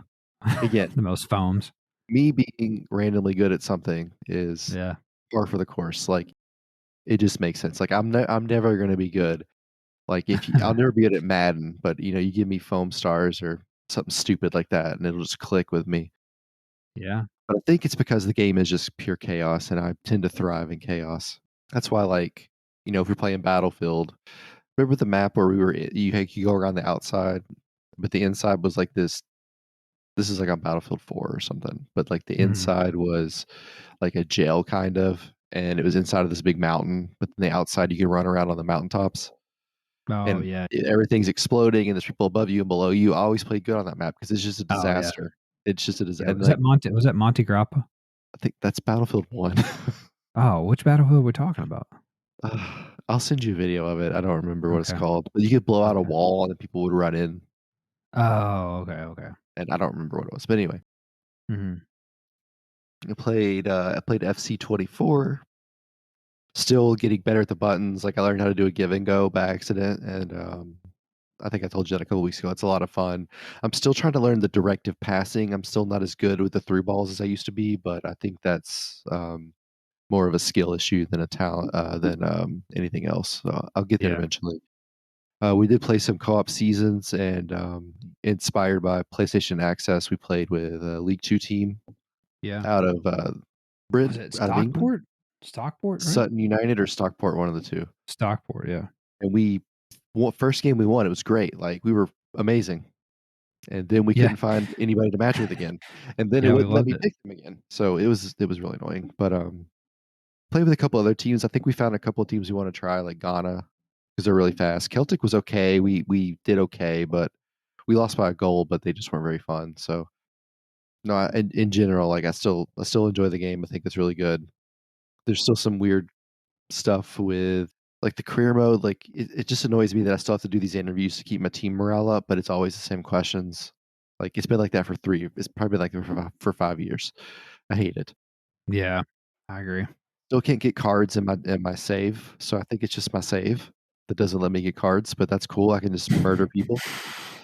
Speaker 2: Again,
Speaker 1: The most foams.
Speaker 2: me being randomly good at something is
Speaker 1: Yeah.
Speaker 2: par for the course. Like, it just makes sense. Like, I'm never gonna be good. Like, if you I'll never be good at Madden, but, you give me foam stars or something stupid like that, and it'll just click with me.
Speaker 1: Yeah.
Speaker 2: But I think it's because the game is just pure chaos, and I tend to thrive in chaos. That's why, like, if you're playing Battlefield, remember the map where we were you go around the outside, but the inside was like this is like on Battlefield 4 or something, but, like, the
Speaker 1: Mhm.
Speaker 2: inside was like a jail kind of, and it was inside of this big mountain, but then the outside, you can run around on the mountaintops,
Speaker 1: Oh,
Speaker 2: and
Speaker 1: yeah.
Speaker 2: everything's exploding, and there's people above you and below you. I always play good on that map because it's just a
Speaker 1: Oh, yeah.
Speaker 2: disaster. It's just a dis
Speaker 1: Yeah,
Speaker 2: and, like,
Speaker 1: Was that Monte Grappa?
Speaker 2: I think that's Battlefield 1.
Speaker 1: Oh, which Battlefield are we talking about?
Speaker 2: I'll send you a video of it. I don't remember what it's
Speaker 1: Okay.
Speaker 2: called, but you could blow out a
Speaker 1: Okay.
Speaker 2: wall and then people would run in,
Speaker 1: Oh, okay, okay.
Speaker 2: and I don't remember what it was, but anyway,
Speaker 1: Mhm.
Speaker 2: I played FC24, still getting better at the buttons. Like, I learned how to do a give and go by accident, and I think I told you that a couple weeks ago. It's a lot of fun. I'm still trying to learn the directive passing. I'm still not as good with the through balls as I used to be, but I think that's more of a skill issue than a talent than anything else. So I'll get there
Speaker 1: Yeah.
Speaker 2: eventually. We did play some co-op seasons, and inspired by PlayStation Access, we played with a League Two team
Speaker 1: Yeah.
Speaker 2: out of
Speaker 1: Was it
Speaker 2: Out of England,
Speaker 1: Stockport? Stockport, right?
Speaker 2: Sutton United or Stockport, one of the two.
Speaker 1: Stockport, yeah.
Speaker 2: And first game we won, it was great. Like, we were amazing, and then we
Speaker 1: Yeah.
Speaker 2: couldn't find anybody to match with again, and then it
Speaker 1: Yeah, we
Speaker 2: wouldn't let
Speaker 1: loved
Speaker 2: me
Speaker 1: it.
Speaker 2: pick them again. So it was really annoying. But played with a couple other teams. I think we found a couple of teams we want to try, like Ghana, because they're really fast. Celtic was okay. We did okay, but we lost by a goal, but they just weren't very fun. So no, in general, like, I still enjoy the game. I think it's really good. There's still some weird stuff with, like, the career mode. Like, it just annoys me that I still have to do these interviews to keep my team morale up, but it's always the same questions. Like, it's been like that for 3 it's probably been like that for 5 years. I hate it.
Speaker 1: Yeah. I agree.
Speaker 2: Still can't get cards in my save, so I think it's just my save that doesn't let me get cards, but that's cool. I can just murder people,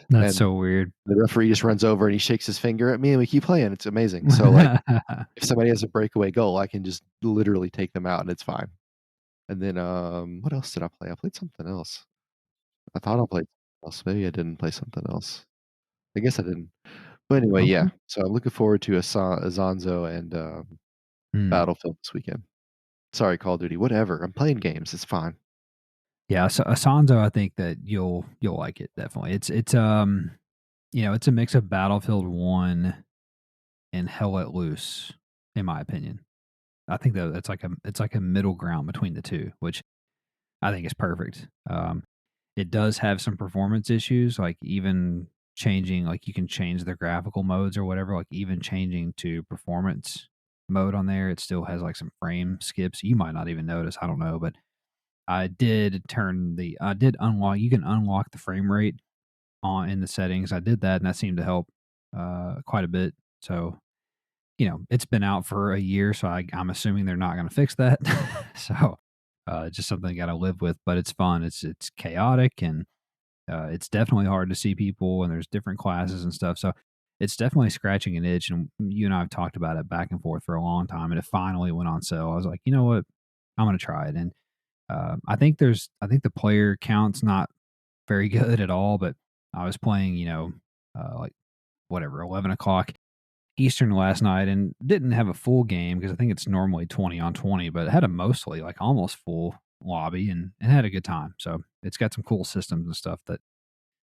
Speaker 1: That's
Speaker 2: and
Speaker 1: so weird.
Speaker 2: the referee just runs over and he shakes his finger at me, and we keep playing. It's amazing. So, like, if somebody has a breakaway goal, I can just literally take them out, and it's fine. And then, what else did I play? I played something else. I thought I played something else. Maybe I didn't play something else. I guess I didn't. But anyway, yeah.
Speaker 1: Okay.
Speaker 2: So I'm looking forward to Azonzo and
Speaker 1: Mm.
Speaker 2: Battlefield this weekend. Sorry, Call of Duty. Whatever. I'm playing games. It's fine.
Speaker 1: Yeah, so Asanzo, I think that you'll like it, definitely. It's a mix of Battlefield 1 and Hell Let Loose, in my opinion. I think that it's like a middle ground between the 2, which I think is perfect. It does have some performance issues, like even changing, like you can change the graphical modes or whatever, like even changing to performance mode on there, it still has like some frame skips. You might not even notice, I don't know, but I did unlock, you can unlock the frame rate on in the settings. I did that and that seemed to help quite a bit. So, it's been out for a year, so I'm assuming they're not going to fix that. So, just something I got to live with, but it's fun. It's chaotic and it's definitely hard to see people, and there's different classes and stuff. So, it's definitely scratching an itch. And you and I have talked about it back and forth for a long time, and it finally went on sale. I was like, you know what, I'm going to try it. And I think the player count's not very good at all. But I was playing, like whatever 11 o'clock Eastern last night and didn't have a full game because I think it's normally 20 on 20, but it had a mostly like almost full lobby and had a good time. So it's got some cool systems and stuff that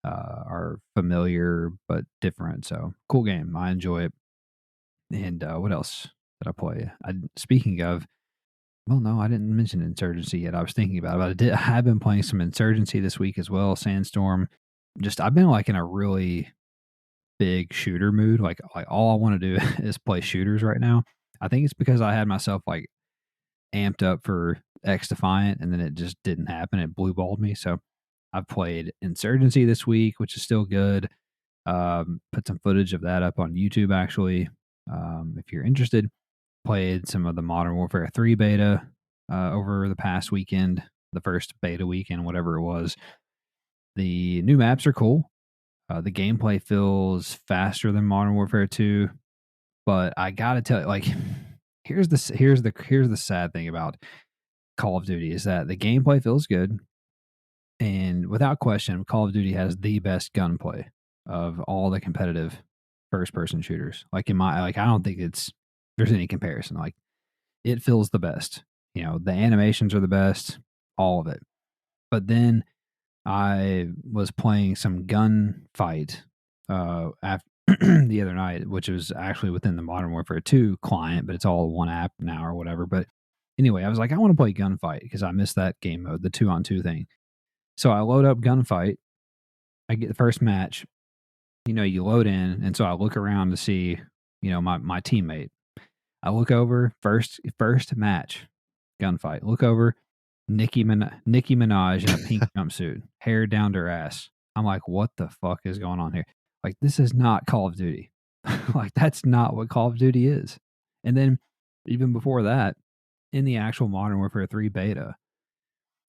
Speaker 1: are familiar but different. So cool game. I enjoy it. And what else did I play? Speaking of, well, no, I didn't mention Insurgency yet. I was thinking about it, but I have been playing some Insurgency this week as well. Sandstorm. I've been like in a really big shooter mood. Like all I want to do is play shooters right now. I think it's because I had myself like amped up for XDefiant, and then it just didn't happen. It blue balled me. So I've played Insurgency this week, which is still good. Put some footage of that up on YouTube, actually. If you're interested, played some of the Modern Warfare 3 beta over the past weekend, the first beta weekend, whatever it was. The new maps are cool. The gameplay feels faster than Modern Warfare 2, but I gotta tell you, like, here's the sad thing about Call of Duty is that the gameplay feels good, and without question, Call of Duty has the best gunplay of all the competitive first-person shooters. Like I don't think there's any comparison. Like it feels the best. You know, the animations are the best, all of it. But then I was playing some gunfight after the other night, which was actually within the Modern Warfare 2 client, but it's all one app now or whatever. But anyway, I was like, I want to play gunfight because I missed that game mode, the 2-on-2 thing. So I load up gunfight. I get the first match. You know, you load in, and so I look around to see, you know, my teammate. I look over, first match, gunfight. Look over, Nicki Minaj in a pink jumpsuit, hair down to her ass. I'm like, what the fuck is going on here? Like, this is not Call of Duty. Like, that's not what Call of Duty is. And then, even before that, in the actual Modern Warfare 3 beta,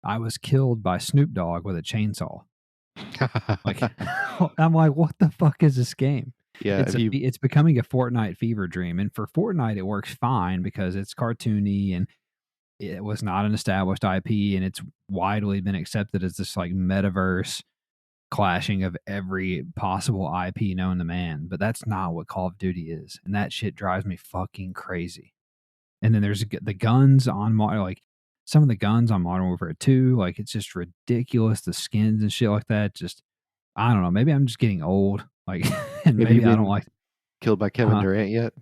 Speaker 1: I was killed by Snoop Dogg with a chainsaw. Like, I'm like, what the fuck is this game?
Speaker 2: Yeah,
Speaker 1: it's becoming a Fortnite fever dream, and for Fortnite it works fine because it's cartoony and it was not an established IP, and it's widely been accepted as this like metaverse clashing of every possible IP known to man. But that's not what Call of Duty is, and that shit drives me fucking crazy. And then there's the guns on like some of the guns on Modern Warfare 2, like it's just ridiculous. The skins and shit like that, just I don't know. Maybe I'm just getting old. Like, and maybe I don't like.
Speaker 2: Killed by Kevin Durant yet?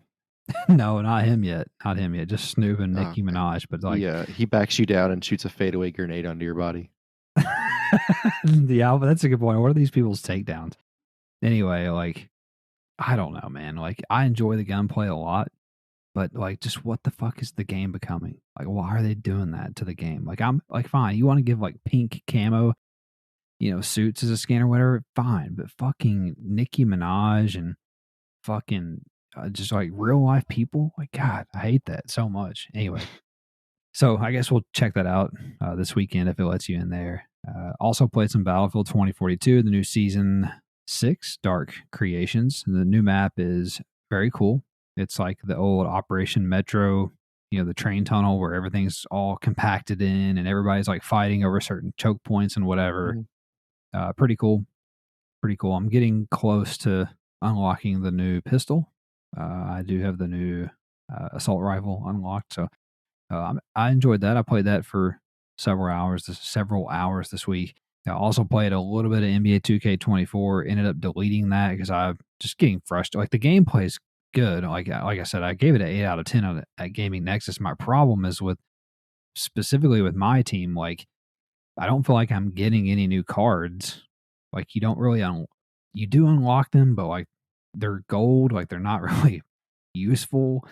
Speaker 1: No, not him yet. Not him yet. Just Snoop and Nicki Minaj. But like,
Speaker 2: he backs you down and shoots a fadeaway grenade onto your body.
Speaker 1: Yeah, but that's a good point. What are these people's takedowns? Anyway, like, I don't know, man. Like, I enjoy the gunplay a lot, but like, just what the fuck is the game becoming? Like, why are they doing that to the game? Like, I'm like, fine. You want to give like pink camo, you know, suits as a skin or whatever, fine. But fucking Nicki Minaj and fucking just like real life people, like, God, I hate that so much. Anyway, so I guess we'll check that out this weekend if it lets you in there. Also played some Battlefield 2042, the new season 6, Dark Creations. The new map is very cool. It's like the old Operation Metro, you know, the train tunnel where everything's all compacted in and everybody's like fighting over certain choke points and whatever. Pretty cool. Pretty cool. I'm getting close to unlocking the new pistol. I do have the new assault rifle unlocked. So I enjoyed that. I played that for several hours this week. I also played a little bit of NBA 2K24. Ended up deleting that because I'm just getting frustrated. Like the gameplay is good. Like I said, I gave it an 8 out of 10 at Gaming Nexus. My problem is specifically with my team. Like I don't feel like I'm getting any new cards. Like you don't really you do unlock them, but like they're gold. Like they're not really useful.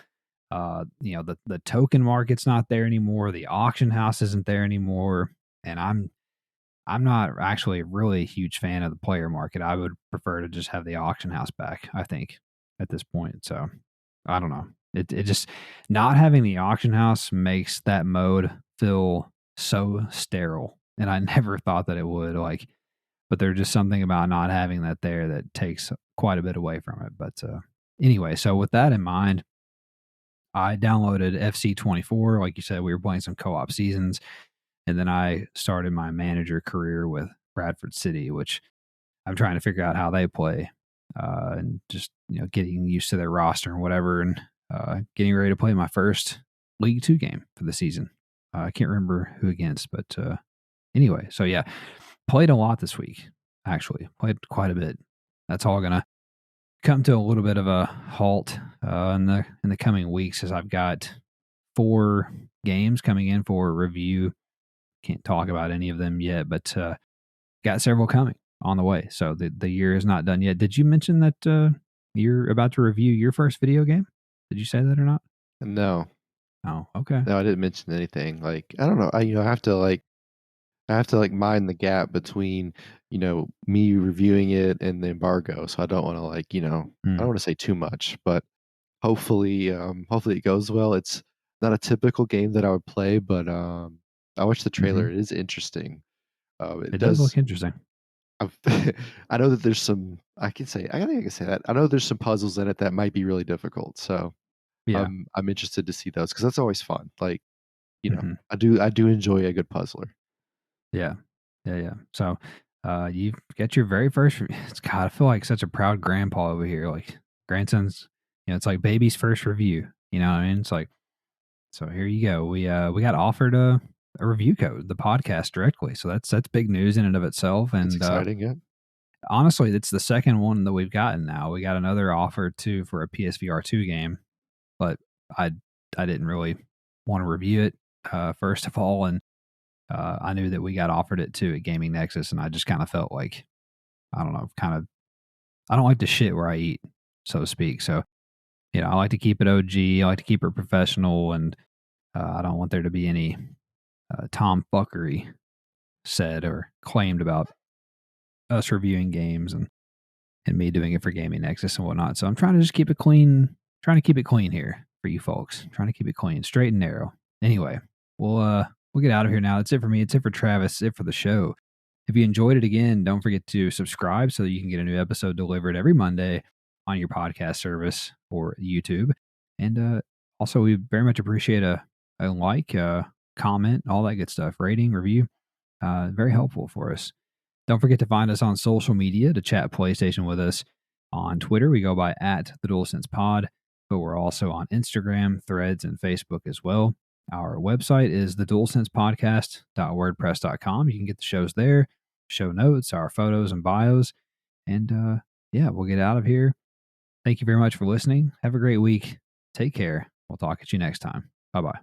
Speaker 1: You know, the token market's not there anymore. The auction house isn't there anymore. And I'm not actually really a huge fan of the player market. I would prefer to just have the auction house back, I think, at this point. So I don't know. It just not having the auction house makes that mode feel so sterile. And I never thought that it would, like, but there's just something about not having that there that takes quite a bit away from it. But anyway, so with that in mind, I downloaded FC24. Like you said, we were playing some co-op seasons. And then I started my manager career with Bradford City, which I'm trying to figure out how they play and just, you know, getting used to their roster and whatever, and getting ready to play my first League 2 game for the season. I can't remember who against, but anyway, so yeah, played a lot this week, actually. Played quite a bit. That's all going to come to a little bit of a halt in the coming weeks, as I've got 4 games coming in for review. Can't talk about any of them yet, but got several coming on the way. So the year is not done yet. Did you mention that you're about to review your first video game? Did you say that or not?
Speaker 2: No.
Speaker 1: Oh, okay.
Speaker 2: No, I didn't mention anything. Like, I don't know. I have to mind the gap between, me reviewing it and the embargo. So I don't want to I don't want to say too much, but hopefully it goes well. It's not a typical game that I would play, but I watched the trailer.
Speaker 1: Mm-hmm.
Speaker 2: It is interesting. It
Speaker 1: It does
Speaker 2: does.
Speaker 1: look interesting.
Speaker 2: I know that there's some. I think I can say that. I know there's some puzzles in it that might be really difficult. So
Speaker 1: Yeah.
Speaker 2: I'm interested to see those because that's always fun. Like,
Speaker 1: Mm-hmm.
Speaker 2: I do enjoy a good puzzler.
Speaker 1: Yeah. Yeah, yeah. So, you get your very first it's God, I feel like such a proud grandpa over here, like, grandson's it's like baby's first review, you know what I mean? It's like, so here you go. We got offered a review code, the podcast directly, so that's big news in and of itself,
Speaker 2: That's
Speaker 1: and,
Speaker 2: exciting. Yeah.
Speaker 1: honestly, it's the second one that we've gotten now. We got another offer too for a PSVR 2 game, but I I didn't really wanna review it, first of all, and I knew that we got offered it too at Gaming Nexus, and I just kind of felt like, I don't know, I don't like to shit where I eat, so to speak. So, I like to keep it OG. I like to keep it professional, and I don't want there to be any tomfuckery said or claimed about us reviewing games and me doing it for Gaming Nexus and whatnot. So I'm trying to just keep it clean, trying to keep it clean here for you folks. Trying to keep it clean, straight and narrow. Anyway, we'll get out of here now. That's it for me. It's it for Travis. It's it for the show. If you enjoyed it again, don't forget to subscribe so that you can get a new episode delivered every Monday on your podcast service or YouTube. And also, we very much appreciate a like, comment, all that good stuff, rating, review. Very helpful for us. Don't forget to find us on social media to chat PlayStation with us. On Twitter, we go by at the DualSense Pod, but we're also on Instagram, Threads, and Facebook as well. Our website is thedulsensepodcast.wordpress.com. You can get the shows there, show notes, our photos and bios. And yeah, we'll get out of here. Thank you very much for listening. Have a great week. Take care. We'll talk at you next time. Bye bye.